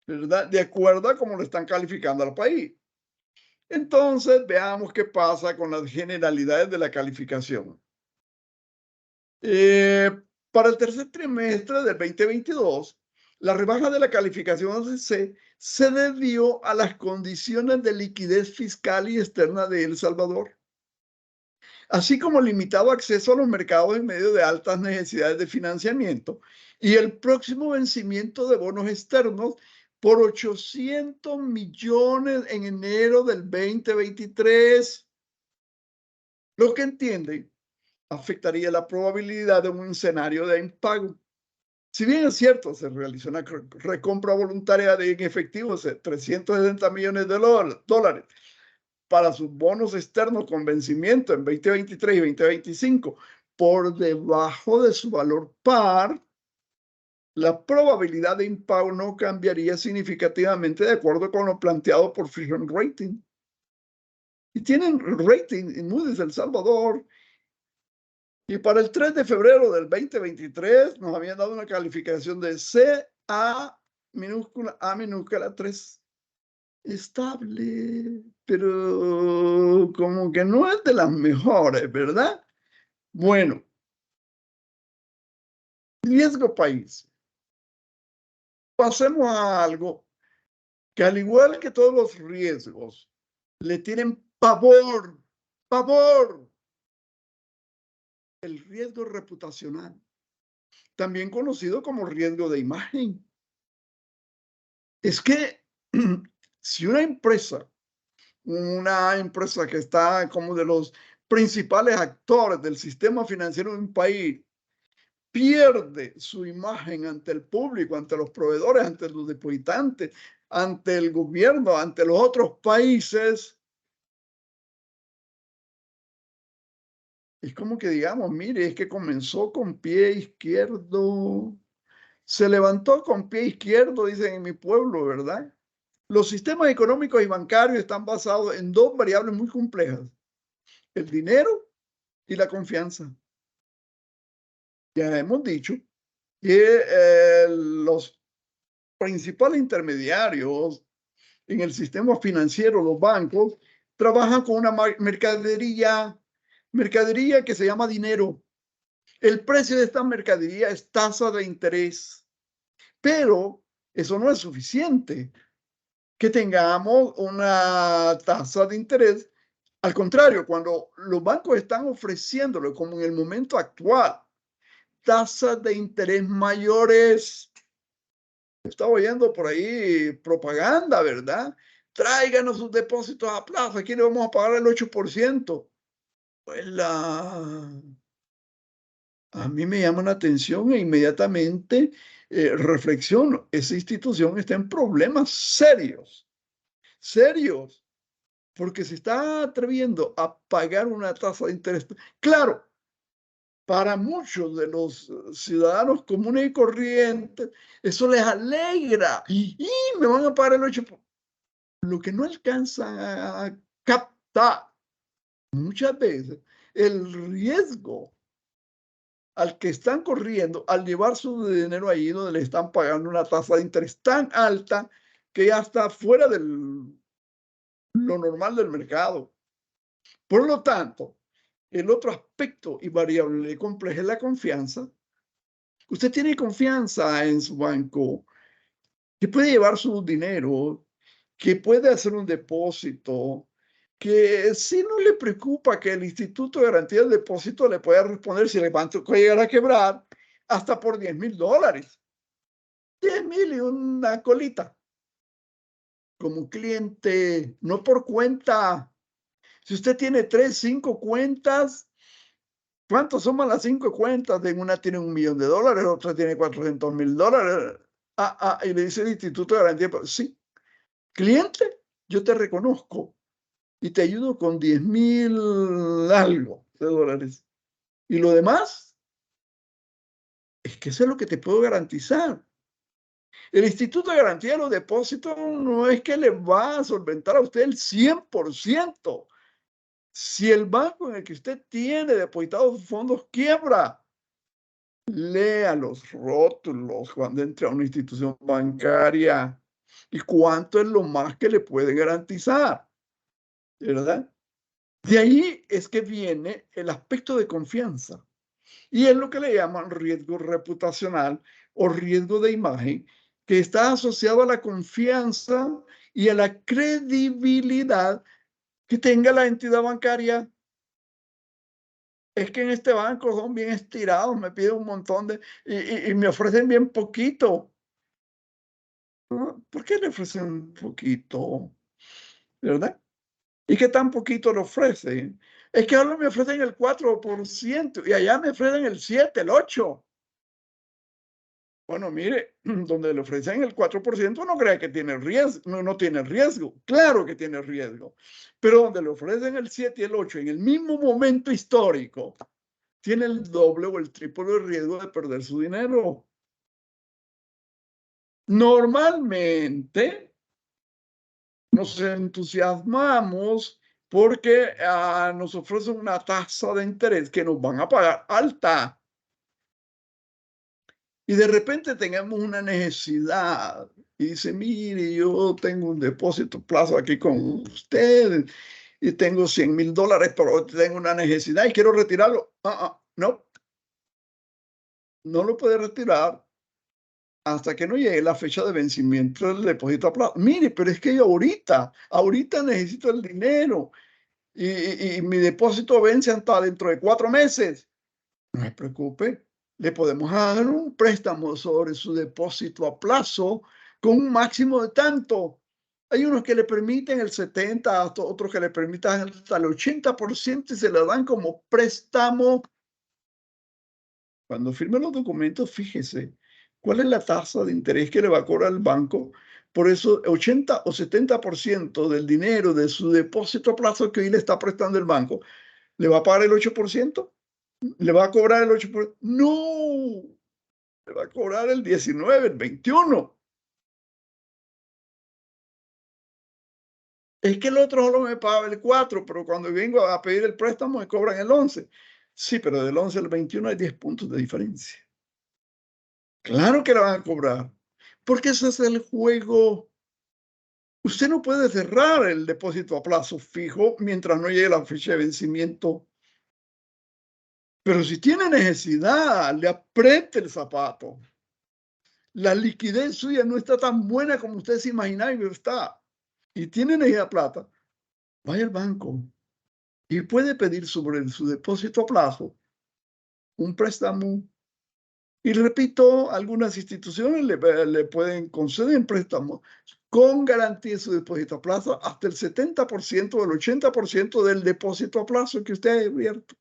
¿verdad? De acuerdo a cómo lo están calificando al país. Entonces, veamos qué pasa con las generalidades de la calificación. Para el tercer trimestre del 2022, la rebaja de la calificación de C se debió a las condiciones de liquidez fiscal y externa de El Salvador, así como limitado acceso a los mercados en medio de altas necesidades de financiamiento y el próximo vencimiento de bonos externos por 800 millones en enero del 2023. Lo que entienden afectaría la probabilidad de un escenario de impago. Si bien es cierto, se realizó una recompra voluntaria en efectivo de 360 millones de dólares para sus bonos externos con vencimiento en 2023 y 2025 por debajo de su valor par, la probabilidad de impago no cambiaría significativamente de acuerdo con lo planteado por Fitch Rating. Y tienen rating en Moody's El Salvador. Y para el 3 de febrero del 2023 nos habían dado una calificación de C A minúscula 3. Estable, pero como que no es de las mejores, ¿verdad? Bueno, riesgo país. Pasemos a algo que al igual que todos los riesgos, le tienen pavor, pavor. El riesgo reputacional, también conocido como riesgo de imagen. Es que si una empresa que está como de los principales actores del sistema financiero de un país, pierde su imagen ante el público, ante los proveedores, ante los depositantes, ante el gobierno, ante los otros países, es como que digamos, mire, es que comenzó con pie izquierdo, se levantó con pie izquierdo, dicen en mi pueblo, ¿verdad? Los sistemas económicos y bancarios están basados en dos variables muy complejas: el dinero y la confianza. Ya hemos dicho que los principales intermediarios en el sistema financiero, los bancos, trabajan con una mercadería que se llama dinero. El precio de esta mercadería es tasa de interés, pero eso no es suficiente. Que tengamos una tasa de interés. Al contrario, cuando los bancos están ofreciéndolo, como en el momento actual, tasas de interés mayores, estaba oyendo por ahí propaganda, ¿verdad? Tráiganos sus depósitos a plazo, aquí le vamos a pagar el 8%. Pues a mí me llama la atención e inmediatamente reflexiono, esa institución está en problemas serios, serios, porque se está atreviendo a pagar una tasa de interés. Claro, para muchos de los ciudadanos comunes y corrientes, eso les alegra. Y me van a pagar el 8%. Lo que no alcanza a captar muchas veces el riesgo al que están corriendo al llevar su dinero ahí donde le están pagando una tasa de interés tan alta que ya está fuera de lo normal del mercado. Por lo tanto, el otro aspecto y variable compleja es la confianza. Usted tiene confianza en su banco, que puede llevar su dinero, que puede hacer un depósito, que sí no le preocupa que el Instituto de Garantía del Depósito le pueda responder si el banco puede llegar a quebrar hasta por $10,000. 10,000 y una colita. Como cliente, no por cuenta. Si usted tiene 3, 5 cuentas, ¿cuántos suman las 5 cuentas? En una tiene $1,000,000, otra tiene $400,000. Y le dice el Instituto de Garantía, sí, cliente, yo te reconozco y te ayudo con 10,000 algo de dólares. Y lo demás, es que eso es lo que te puedo garantizar. El Instituto de Garantía de los Depósitos no es que le va a solventar a usted el 100%. Si el banco en el que usted tiene depositados fondos quiebra, lea los rótulos cuando entre a una institución bancaria y cuánto es lo más que le puede garantizar, ¿verdad? De ahí es que viene el aspecto de confianza y es lo que le llaman riesgo reputacional o riesgo de imagen, que está asociado a la confianza y a la credibilidad que tenga la entidad bancaria. Es que en este banco son bien estirados, me piden un montón y me ofrecen bien poquito. ¿Por qué le ofrecen un poquito? ¿Verdad? ¿Y qué tan poquito le ofrecen? Es que ahora me ofrecen el 4% y allá me ofrecen el 7, el 8. Bueno, mire, donde le ofrecen el 4% no cree que tiene riesgo, no tiene riesgo. Claro que tiene riesgo. Pero donde le ofrecen el 7 y el 8 en el mismo momento histórico, tiene el doble o el triple de riesgo de perder su dinero. Normalmente nos entusiasmamos porque nos ofrecen una tasa de interés que nos van a pagar alta. Y de repente tengamos una necesidad y dice, mire, yo tengo un depósito plazo aquí con usted y tengo $100,000, pero tengo una necesidad y quiero retirarlo. No, no lo puede retirar hasta que no llegue la fecha de vencimiento del depósito a plazo. Mire, pero es que yo ahorita necesito el dinero y mi depósito vence hasta dentro de 4 meses. No se preocupe, le podemos dar un préstamo sobre su depósito a plazo con un máximo de tanto. Hay unos que le permiten el 70, otros que le permitan hasta el 80% y se le dan como préstamo. Cuando firme los documentos, fíjese cuál es la tasa de interés que le va a cobrar el banco. Por eso, 80 o 70% del dinero de su depósito a plazo que hoy le está prestando el banco, ¿le va a pagar el 8%? ¿Le va a cobrar el 8%? No, le va a cobrar el 19, el 21. Es que el otro solo me paga el 4, pero cuando vengo a pedir el préstamo me cobran el 11. Sí, pero del 11 al 21 hay 10 puntos de diferencia. Claro que la van a cobrar, porque ese es el juego. Usted no puede cerrar el depósito a plazo fijo mientras no llegue la fecha de vencimiento. Pero si tiene necesidad, le apriete el zapato. La liquidez suya no está tan buena como usted se imaginaba y está. Y tiene necesidad de plata, vaya al banco y puede pedir sobre su depósito a plazo un préstamo. Y repito, algunas instituciones le pueden conceder préstamos con garantía de su depósito a plazo hasta el 70% o el 80% del depósito a plazo que usted ha abierto.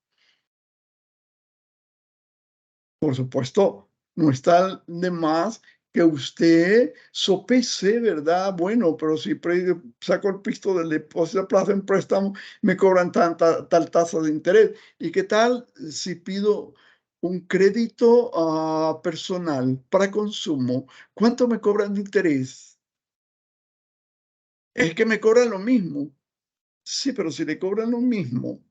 Por supuesto, no está de más que usted sopese, ¿verdad? Bueno, pero si saco el pisto del depósito a plazo en préstamo, me cobran tal tasa de interés. ¿Y qué tal si pido un crédito personal para consumo? ¿Cuánto me cobran de interés? Es que me cobran lo mismo. Sí, pero si le cobran lo mismo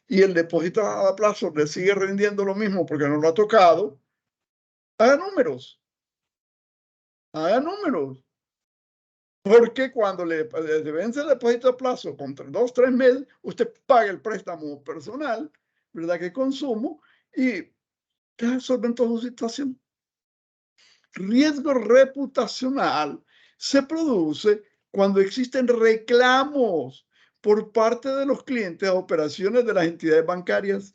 y el depósito a plazo le sigue rindiendo lo mismo porque no lo ha tocado, haga números. Haga números. Porque cuando le vence el depósito a plazo con 2, 3 meses, usted paga el préstamo personal, ¿verdad? Que consumo y ya solventó su situación. Riesgo reputacional se produce cuando existen reclamos por parte de los clientes a operaciones de las entidades bancarias.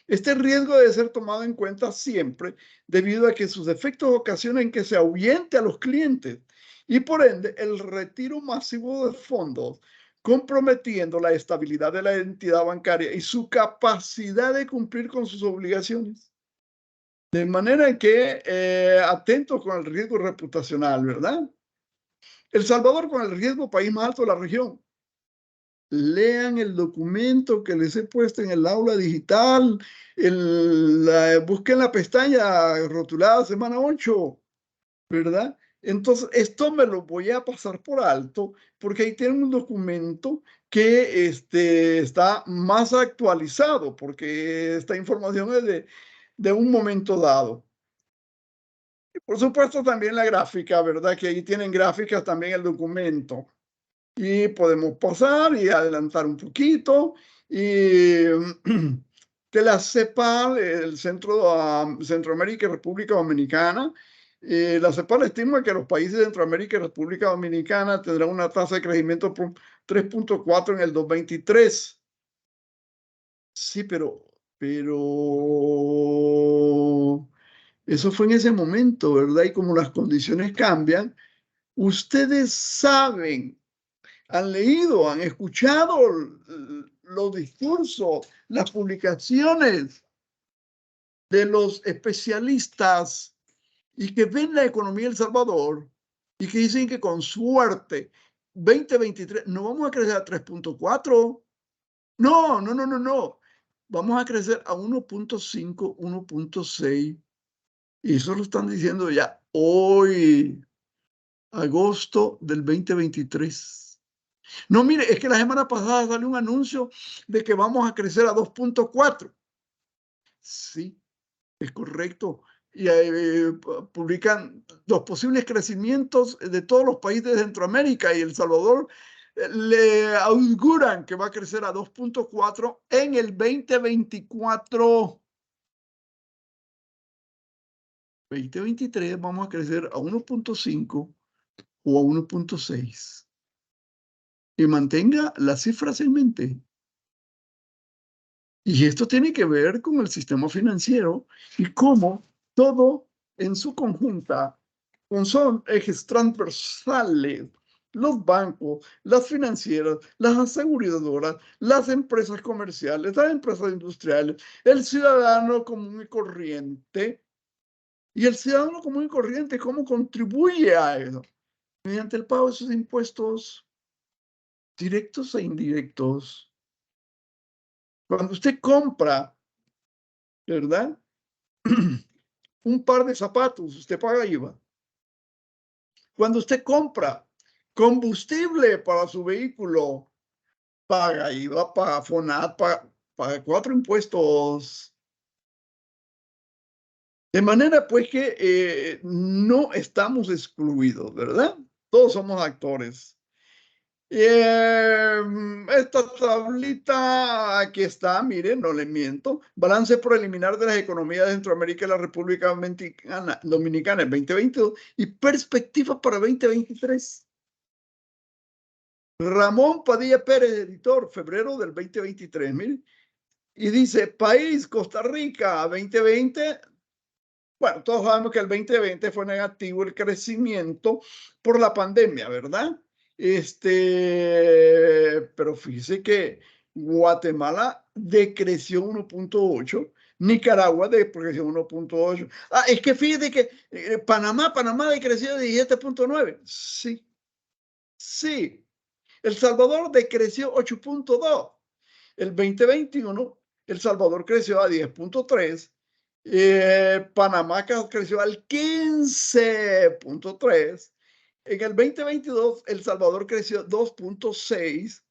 Este riesgo debe ser tomado en cuenta siempre debido a que sus efectos ocasionan que se ahuyente a los clientes y por ende el retiro masivo de fondos, comprometiendo la estabilidad de la entidad bancaria y su capacidad de cumplir con sus obligaciones. De manera que atentos con el riesgo reputacional, ¿verdad? El Salvador con el riesgo país más alto de la región. Lean el documento que les he puesto en el aula digital, busquen la pestaña rotulada semana 8, ¿verdad? Entonces, esto me lo voy a pasar por alto porque ahí tienen un documento que está más actualizado porque esta información es de un momento dado. Y por supuesto también la gráfica, ¿verdad? Que ahí tienen gráficas también el documento. Y podemos pasar y adelantar un poquito. Y que la CEPAL, el Centroamérica y República Dominicana, la CEPAL estima que los países de Centroamérica y República Dominicana tendrán una tasa de crecimiento por 3.4 en el 2023. Sí, pero eso fue en ese momento, ¿verdad? Y como las condiciones cambian, ustedes saben, han leído, han escuchado los discursos, las publicaciones de los especialistas y que ven la economía de El Salvador y que dicen que con suerte 2023 no vamos a crecer a 3.4. No, no, no, no, no. Vamos a crecer a 1.5, 1.6. Y eso lo están diciendo ya hoy, agosto del 2023. No, mire, es que la semana pasada salió un anuncio de que vamos a crecer a 2.4. Sí, es correcto. Y publican los posibles crecimientos de todos los países de Centroamérica y El Salvador le auguran que va a crecer a 2.4 en el 2024. 2023 vamos a crecer a 1.5 o a 1.6. Y mantenga las cifras en mente. Y esto tiene que ver con el sistema financiero y cómo todo en su conjunta, son ejes transversales, los bancos, las financieras, las aseguradoras, las empresas comerciales, las empresas industriales, el ciudadano común y corriente. Y el ciudadano común y corriente, ¿cómo contribuye a eso? Mediante el pago de sus impuestos directos e indirectos. Cuando usted compra, ¿verdad? Un par de zapatos, usted paga IVA. Cuando usted compra combustible para su vehículo, paga IVA, paga FONAT, paga 4 impuestos. De manera pues que no estamos excluidos, ¿verdad? Todos somos actores. Esta tablita aquí está, miren, no le miento. Balance preliminar de las economías de Centroamérica y la República Dominicana en 2022 y perspectivas para 2023. Ramón Padilla Pérez, editor, febrero del 2023, miren. Y dice, país, Costa Rica, 2020. Bueno, todos sabemos que el 2020 fue negativo el crecimiento por la pandemia, ¿verdad? Pero fíjese que Guatemala decreció 1.8, Nicaragua decreció 1.8. Ah, es que fíjate que Panamá decreció 17.9. Sí, sí. El Salvador decreció 8.2. El 2021, El Salvador creció a 10.3. Panamá creció al 15.3. En el 2022, El Salvador creció 2.6.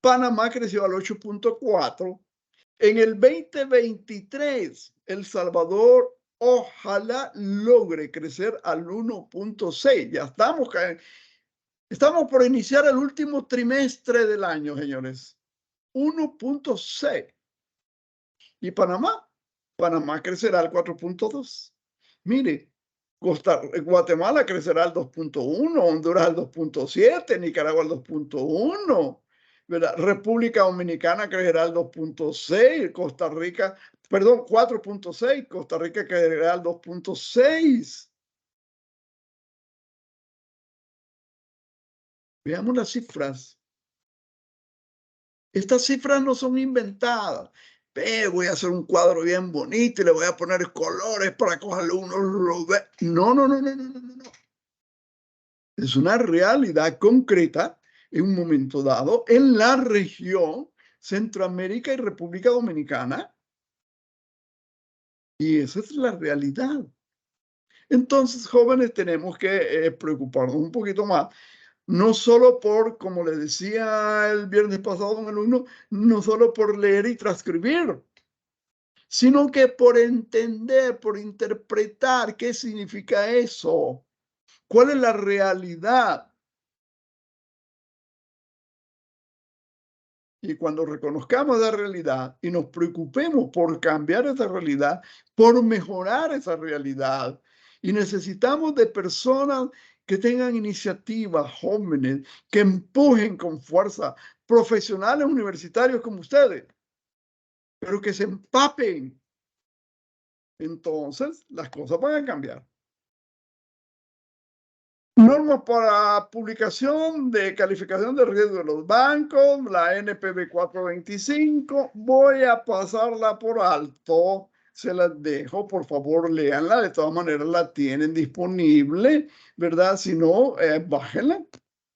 Panamá creció al 8.4. En el 2023, El Salvador ojalá logre crecer al 1.6. Ya estamos por iniciar el último trimestre del año, señores. 1.6. ¿Y Panamá? Panamá crecerá al 4.2. Mire, Guatemala crecerá al 2.1, Honduras al 2.7, Nicaragua al 2.1. ¿verdad? República Dominicana crecerá al 2.6, Costa Rica, perdón, 4.6, Costa Rica crecerá al 2.6. Veamos las cifras. Estas cifras no son inventadas. Voy a hacer un cuadro bien bonito y le voy a poner colores para que uno lo vea. No, no, no, no, no, no, no. Es una realidad concreta en un momento dado en la región Centroamérica y República Dominicana. Y esa es la realidad. Entonces, jóvenes, tenemos que preocuparnos un poquito más, no solo por, como les decía el viernes pasado un alumno, no solo por leer y transcribir, sino que por entender, por interpretar qué significa eso, cuál es la realidad. Y cuando reconozcamos la realidad y nos preocupemos por cambiar esa realidad, por mejorar esa realidad, y necesitamos de personas que tengan iniciativas, jóvenes, que empujen con fuerza, profesionales universitarios como ustedes, pero que se empapen, entonces las cosas van a cambiar. Normas para publicación de calificación de riesgo de los bancos, la NPV 425. Voy a pasarla por alto, se las dejo, por favor, léanla. De todas maneras, la tienen disponible, ¿verdad? Si no, bájenla.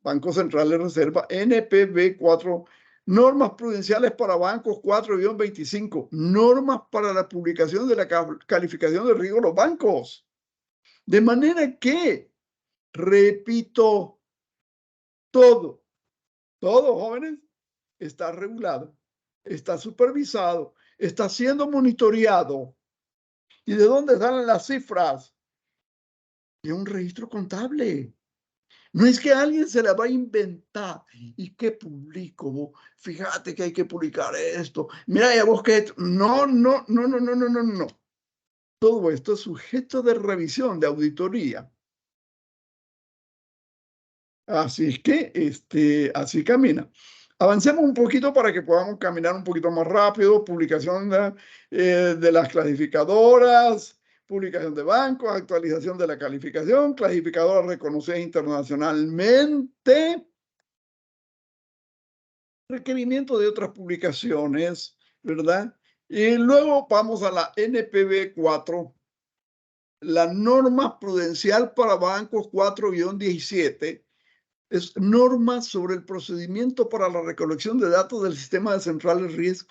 Banco Central de Reserva, NPV 4. Normas prudenciales para bancos 4-25. Normas para la publicación de la calificación de riesgo de los bancos. De manera que repito, todo, todo, jóvenes, está regulado, está supervisado, está siendo monitoreado. ¿Y de dónde salen las cifras? De un registro contable. No es que alguien se la va a inventar. ¿Y qué publico? Fíjate que hay que publicar esto. Mira, ya vos que... No, no, no, no, no, no, no, no. Todo esto es sujeto de revisión, de auditoría. Así es que así camina. Avancemos un poquito para que podamos caminar un poquito más rápido. Publicación de las clasificadoras, publicación de bancos, actualización de la calificación, clasificadoras reconocidas internacionalmente, requerimiento de otras publicaciones, ¿verdad? Y luego vamos a la NPV 4, la norma prudencial para bancos 4-17. Es normas sobre el procedimiento para la recolección de datos del sistema de central de riesgo.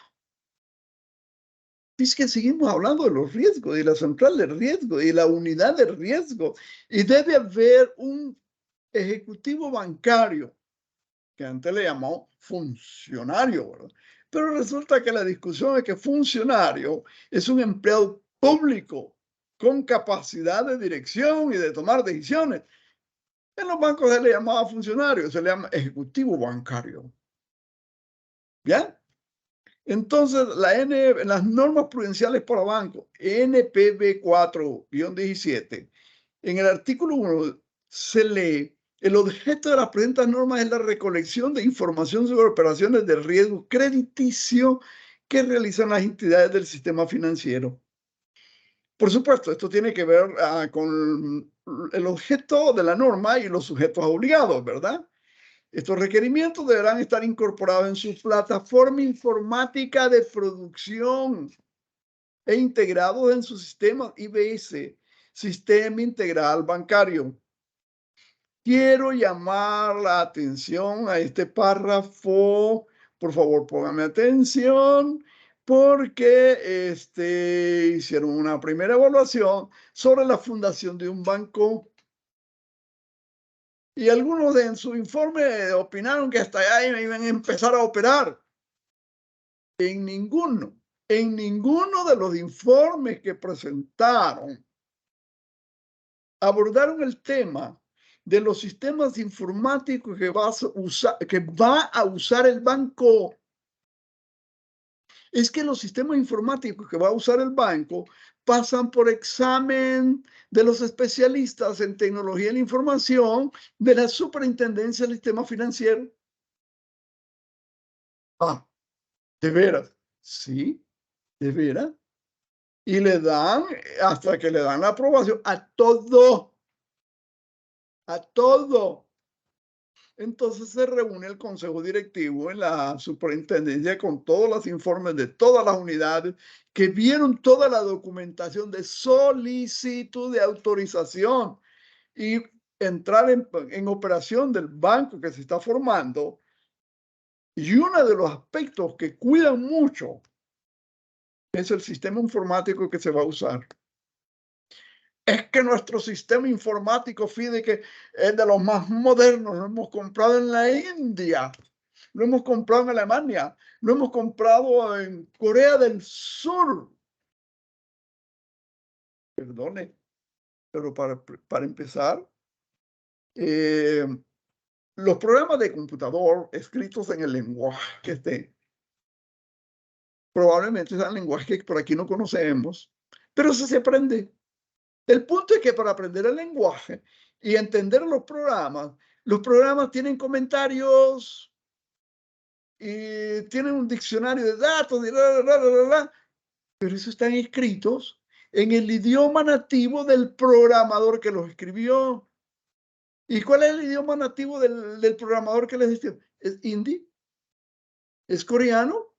Es que seguimos hablando de los riesgos, de la central de riesgo, y la unidad de riesgo. Y debe haber un ejecutivo bancario, que antes le llamó funcionario, ¿verdad? Pero resulta que la discusión es que funcionario es un empleado público con capacidad de dirección y de tomar decisiones. En los bancos se le llamaba funcionario, se le llama ejecutivo bancario. ¿Ya? Entonces, las normas prudenciales para bancos, NPB 4-17, en el artículo 1 se lee: el objeto de las presentes normas es la recolección de información sobre operaciones de riesgo crediticio que realizan las entidades del sistema financiero. Por supuesto, esto tiene que ver con el objeto de la norma y los sujetos obligados, ¿verdad? Estos requerimientos deberán estar incorporados en su plataforma informática de producción e integrados en su sistema IBS, Sistema Integral Bancario. Quiero llamar la atención a este párrafo. Por favor, póngame atención, porque hicieron una primera evaluación sobre la fundación de un banco. Y algunos en su informe opinaron que hasta allá iban a empezar a operar. En ninguno de los informes que presentaron abordaron el tema de los sistemas informáticos que va a usar el banco. Es que los sistemas informáticos que va a usar el banco pasan por examen de los especialistas en tecnología de la información de la Superintendencia del Sistema Financiero. Ah, ¿de veras? Sí, de veras. Y le dan, hasta que le dan la aprobación a todo. Entonces se reúne el consejo directivo en la superintendencia con todos los informes de todas las unidades que vieron toda la documentación de solicitud de autorización y entrar en operación del banco que se está formando. Y uno de los aspectos que cuidan mucho es el sistema informático que se va a usar. Es que nuestro sistema informático, FIDE, que es de los más modernos, lo hemos comprado en la India, lo hemos comprado en Alemania, lo hemos comprado en Corea del Sur. Perdone, pero para empezar, eh, los programas de computador escritos en el lenguaje probablemente sean lenguajes que por aquí no conocemos, pero eso se aprende. El punto es que para aprender el lenguaje y entender los programas tienen comentarios y tienen un diccionario de datos, y pero eso están escritos en el idioma nativo del programador que los escribió. ¿Y cuál es el idioma nativo del programador que les escribió? ¿Es hindi? ¿Es coreano?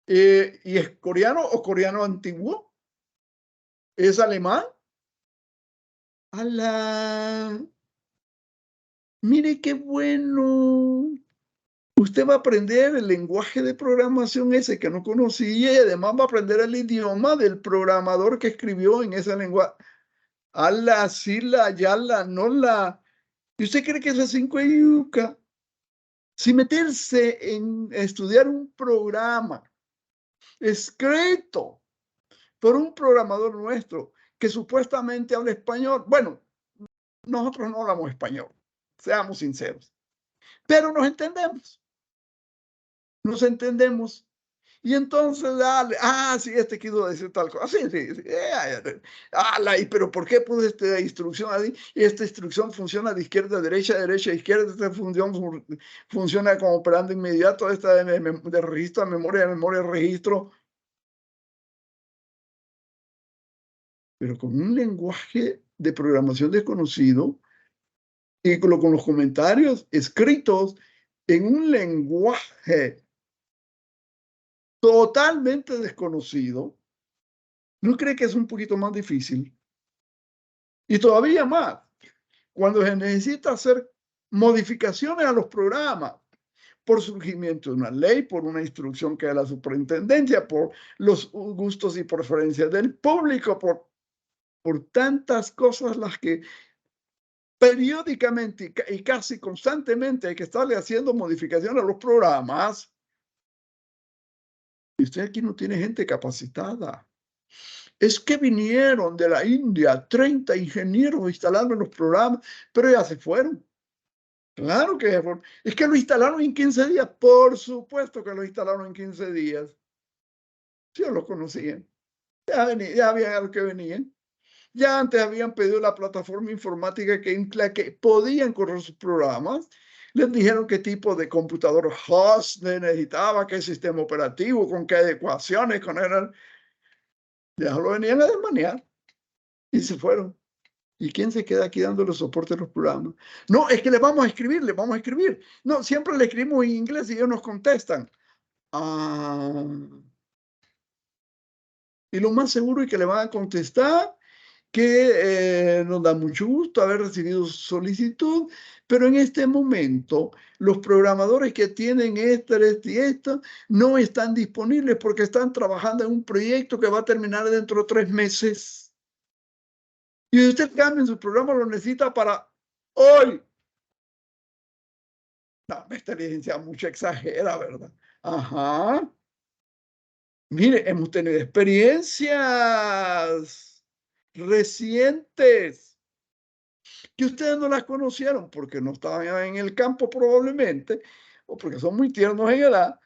¿Y es coreano o coreano antiguo? ¿Es alemán? ¡Hala! Mire qué bueno. Usted va a aprender el lenguaje de programación ese que no conocía y además va a aprender el idioma del programador que escribió en ese lenguaje. Ala, sila, yala, nola. ¿Y usted cree que eso es cinco y yuca? Si meterse en estudiar un programa escrito por un programador nuestro que supuestamente habla español, bueno, nosotros no hablamos español, seamos sinceros, pero nos entendemos. Y entonces, dale, sí, este quiso decir tal cosa. Sí, sí, sí. Pero ¿por qué puse esta instrucción ahí? Y esta instrucción funciona de izquierda a derecha, derecha a izquierda. Esta función funciona como operando inmediato. Esta de registro a memoria, memoria a registro. Pero con un lenguaje de programación desconocido y con los comentarios escritos en un lenguaje totalmente desconocido, ¿no cree que es un poquito más difícil? Y todavía más, cuando se necesita hacer modificaciones a los programas por surgimiento de una ley, por una instrucción que da la superintendencia, por los gustos y preferencias del público, por tantas cosas las que periódicamente y casi constantemente hay que estarle haciendo modificaciones a los programas. Y usted aquí no tiene gente capacitada. Es que vinieron de la India 30 ingenieros instalando los programas, pero ya se fueron. Claro que se fueron. Es que lo instalaron en 15 días. Por supuesto que lo instalaron en 15 días. Yo lo conocían. Ya habían a lo que venían. Ya antes habían pedido la plataforma informática que, en la que podían correr sus programas. Les dijeron qué tipo de computador host necesitaba, qué sistema operativo, con qué adecuaciones, con el... Ya lo venían a desmanear y se fueron. ¿Y quién se queda aquí dándole soporte a los programas? No, es que le vamos a escribir, le vamos a escribir. No, siempre le escribimos en inglés y ellos nos contestan. Ah, y lo más seguro es que le van a contestar que nos da mucho gusto haber recibido su solicitud, pero en este momento los programadores que tienen esto y esto no están disponibles porque están trabajando en un proyecto que va a terminar dentro de 3 meses. Y usted cambia en su programa, lo necesita para hoy. No, esta licencia mucho exagera, ¿verdad? Ajá. Mire, hemos tenido experiencias recientes que ustedes no las conocieron porque no estaban en el campo probablemente, o porque son muy tiernos en edad,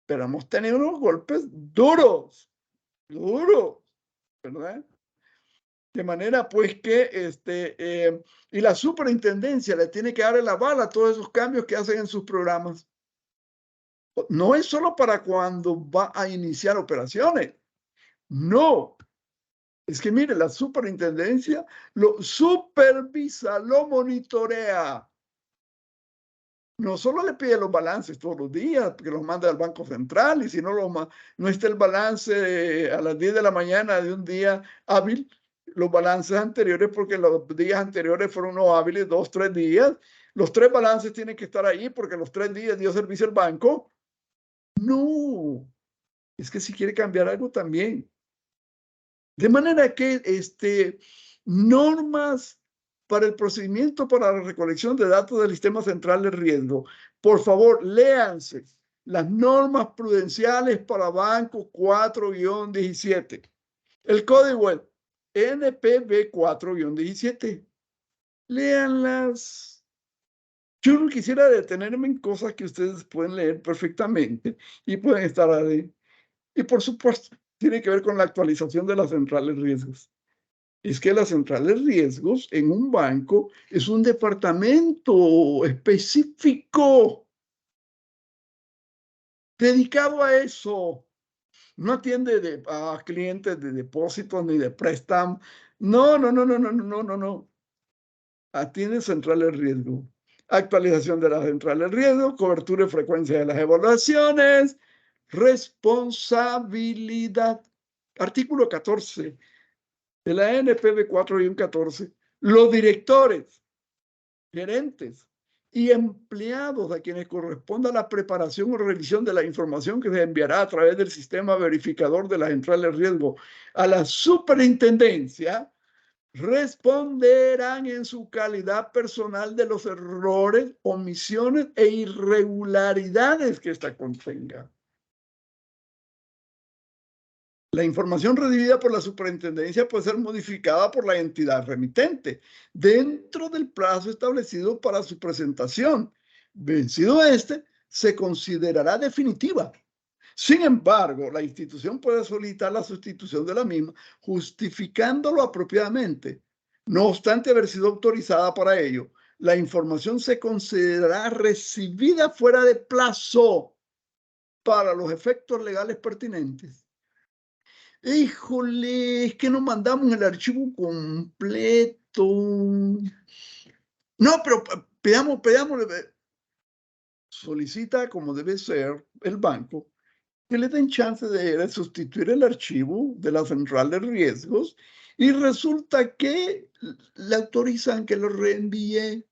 pero hemos tenido unos golpes duros, duros, ¿verdad? De manera pues que y la superintendencia le tiene que dar el aval a todos esos cambios que hacen en sus programas. No es solo para cuando va a iniciar operaciones. No. Es que mire, la superintendencia lo supervisa, lo monitorea. No solo le pide los balances todos los días, porque los manda al Banco Central, y si no, no está el balance a las 10 de la mañana de un día hábil, los balances anteriores, porque los días anteriores fueron no hábiles, 2, 3 días, los 3 balances tienen que estar ahí porque los 3 días dio servicio al banco. No, es que si quiere cambiar algo también. De manera que normas para el procedimiento para la recolección de datos del Sistema Central de Riesgo. Por favor, léanse las normas prudenciales para banco 4-17. El código es NPB 4-17. Léanlas. Yo no quisiera detenerme en cosas que ustedes pueden leer perfectamente y pueden estar ahí. Y por supuesto, tiene que ver con la actualización de las centrales de riesgos. Es que las centrales de riesgos en un banco es un departamento específico dedicado a eso. No atiende a clientes de depósitos ni de préstamos. No, no, no, no, no, no, no, no. Atiende centrales de riesgo. Actualización de las centrales de riesgo, cobertura y frecuencia de las evaluaciones, responsabilidad. Artículo 14 de la NPB 4-14. Los directores, gerentes y empleados a quienes corresponda la preparación o revisión de la información que se enviará a través del sistema verificador de las centrales de riesgo a la superintendencia, responderán en su calidad personal de los errores, omisiones e irregularidades que ésta contenga. La información recibida por la superintendencia puede ser modificada por la entidad remitente dentro del plazo establecido para su presentación. Vencido se considerará definitiva. Sin embargo, la institución puede solicitar la sustitución de la misma, justificándolo apropiadamente. No obstante haber sido autorizada para ello, la información se considerará recibida fuera de plazo para los efectos legales pertinentes. Híjole, es que no mandamos el archivo completo. No, pero pedamos. Solicita, como debe ser, el banco, que le den chance de sustituir el archivo de la central de riesgos y resulta que le autorizan que lo reenvíe.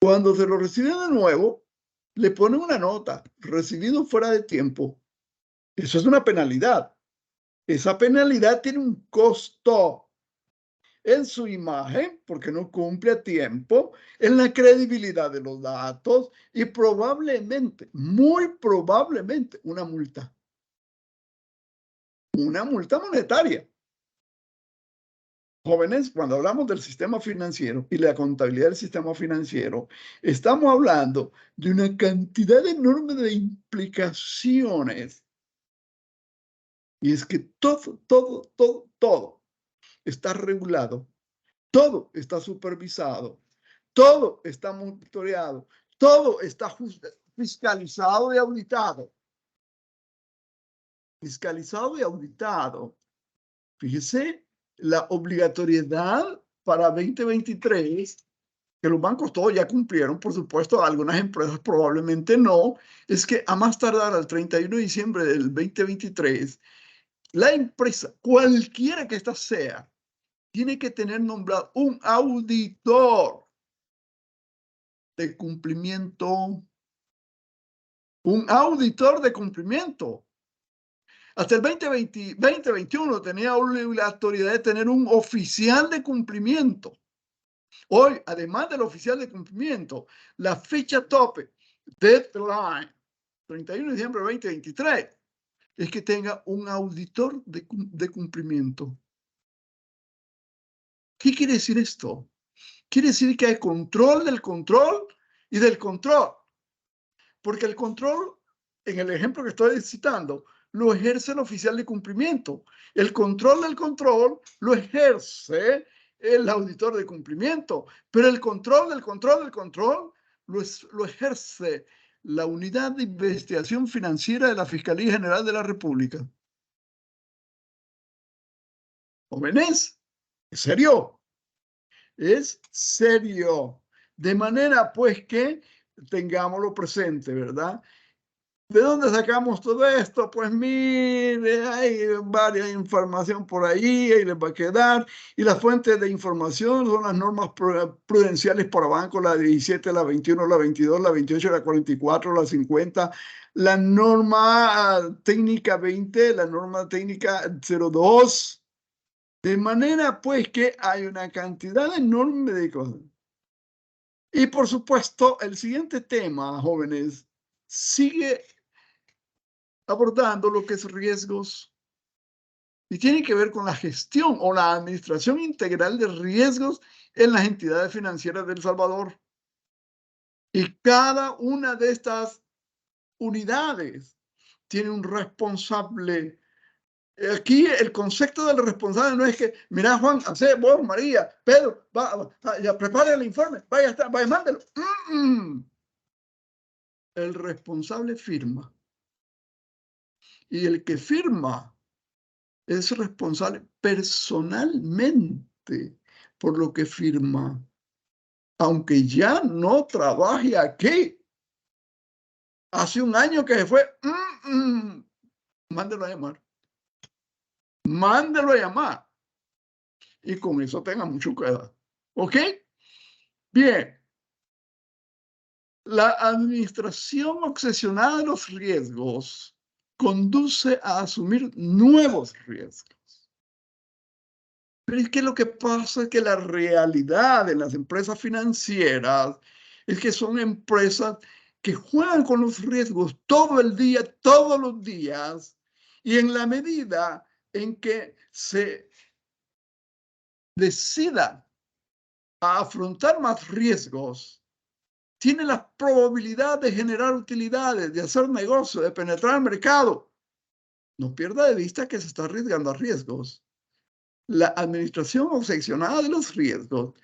Cuando se lo recibe de nuevo, le ponen una nota, recibido fuera de tiempo. Eso es una penalidad. Esa penalidad tiene un costo en su imagen, porque no cumple a tiempo, en la credibilidad de los datos y probablemente, muy probablemente, una multa. Una multa monetaria. Jóvenes, cuando hablamos del sistema financiero y la contabilidad del sistema financiero, estamos hablando de una cantidad enorme de implicaciones. Y es que todo está regulado, todo está supervisado, todo está monitoreado, todo está fiscalizado y auditado. Fiscalizado y auditado. Fíjese, la obligatoriedad para 2023, que los bancos todos ya cumplieron, por supuesto, algunas empresas probablemente no, es que a más tardar al 31 de diciembre del 2023, la empresa, cualquiera que ésta sea, tiene que tener nombrado un auditor de cumplimiento. Un auditor de cumplimiento. Hasta el 2021 tenía obligatoriedad de tener un oficial de cumplimiento. Hoy, además del oficial de cumplimiento, la fecha tope, deadline, 31 de diciembre de 2023, es que tenga un auditor de cumplimiento. ¿Qué quiere decir esto? Quiere decir que hay control del control y del control. Porque el control, en el ejemplo que estoy citando, lo ejerce el oficial de cumplimiento. El control del control lo ejerce el auditor de cumplimiento. Pero el control del control lo ejerce la Unidad de Investigación Financiera de la Fiscalía General de la República. Jóvenes, ¿es serio? Es serio. De manera, pues, que tengámoslo presente, ¿verdad? ¿De dónde sacamos todo esto? Pues mire, hay varias información por ahí y les va a quedar. Y las fuentes de información son las normas prudenciales para bancos, la 17, la 21, la 22, la 28, la 44, la 50, la norma técnica 20, la norma técnica 02. De manera, pues, que hay una cantidad enorme de cosas. Y por supuesto, el siguiente tema, jóvenes, sigue abordando lo que es riesgos y tiene que ver con la gestión o la administración integral de riesgos en las entidades financieras de El Salvador. Y cada una de estas unidades tiene un responsable. Aquí el concepto del responsable no es que, mira, Juan, hace vos, María, Pedro, ya prepare el informe, vaya, mándelo. El responsable firma. Y el que firma es responsable personalmente por lo que firma, aunque ya no trabaje aquí. Hace un año que se fue, mándelo a llamar. Mándelo a llamar. Y con eso tenga mucho cuidado. ¿Ok? Bien. La administración obsesionada de los riesgos conduce a asumir nuevos riesgos. Pero es que lo que pasa es que la realidad de las empresas financieras es que son empresas que juegan con los riesgos todo el día, todos los días, y en la medida en que se decida a afrontar más riesgos, tiene la probabilidad de generar utilidades, de hacer negocio, de penetrar el mercado. No pierda de vista que se está arriesgando a riesgos. La administración obsesionada de los riesgos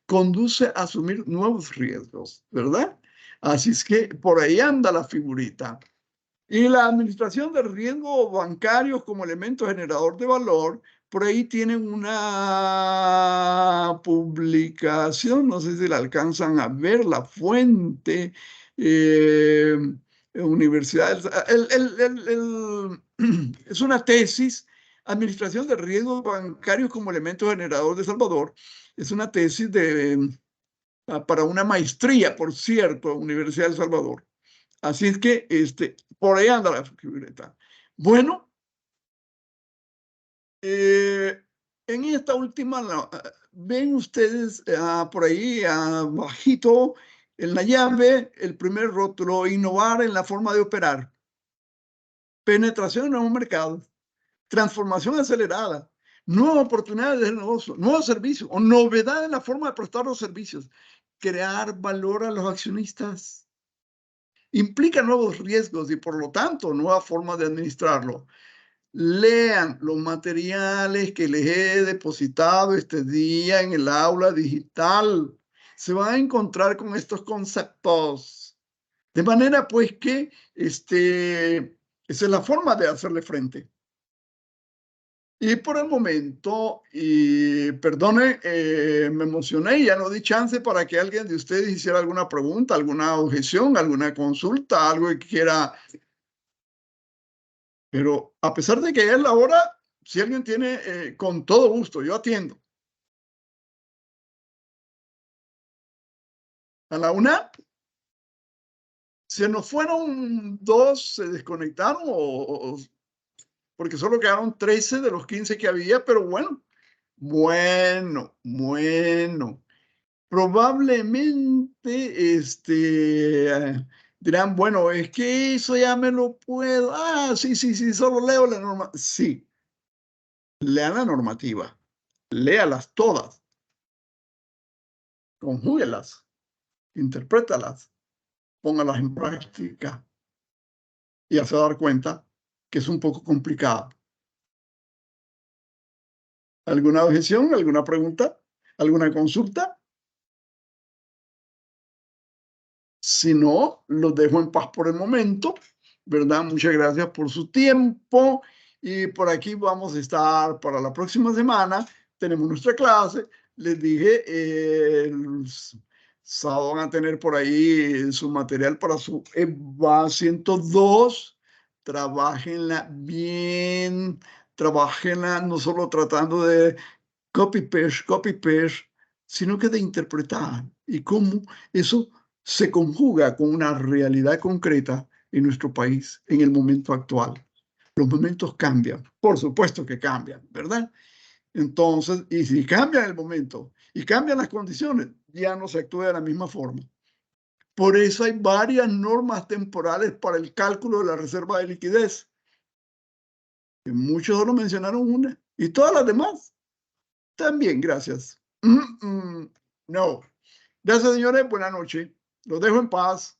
conduce a asumir nuevos riesgos, ¿verdad? Así es que por ahí anda la figurita. Y la administración de riesgos bancarios como elemento generador de valor, por ahí tienen una publicación, no sé si la alcanzan a ver, la fuente, universidad, es una tesis, Administración de Riesgos Bancarios como elemento generador de Salvador, es una tesis para una maestría, por cierto, Universidad de Salvador. Así es que por ahí anda la flexibilidad. Bueno, en esta última, ven ustedes por ahí abajito en la llave, el primer rótulo, innovar en la forma de operar. Penetración en nuevos mercados, transformación acelerada, nuevas oportunidades de negocio, nuevos servicios o novedad en la forma de prestar los servicios. Crear valor a los accionistas implica nuevos riesgos y por lo tanto nueva forma de administrarlo. Lean los materiales que les he depositado este día en el aula digital. Se van a encontrar con estos conceptos. De manera pues que esa es la forma de hacerle frente. Y por el momento, y perdone, me emocioné y ya no di chance para que alguien de ustedes hiciera alguna pregunta, alguna objeción, alguna consulta, algo que quiera. Pero a pesar de que es la hora, si alguien tiene, con todo gusto, yo atiendo. A la una, se nos fueron dos, se desconectaron, porque solo quedaron 13 de los 15 que había, pero bueno, bueno. Probablemente dirán, bueno, es que eso ya me lo puedo. Ah, sí, solo leo la norma. Sí, lean la normativa, léalas todas, conjúguelas, interprétalas, póngalas en práctica y se va a dar cuenta que es un poco complicado. ¿Alguna objeción? ¿Alguna pregunta? ¿Alguna consulta? Sí. Si no, los dejo en paz por el momento, ¿verdad? Muchas gracias por su tiempo y por aquí vamos a estar para la próxima semana. Tenemos nuestra clase. Les dije, el sábado van a tener por ahí su material para su EVA 102. Trabájenla bien, trabájenla no solo tratando de copy paste, sino que de interpretar y cómo eso se conjuga con una realidad concreta en nuestro país en el momento actual. Los momentos cambian, por supuesto que cambian, ¿verdad? Entonces, y si cambia el momento y cambian las condiciones, ya no se actúa de la misma forma. Por eso hay varias normas temporales para el cálculo de la reserva de liquidez. Y muchos solo mencionaron una y todas las demás también, gracias. No. Gracias, señores. Buenas noches. Los dejo en paz.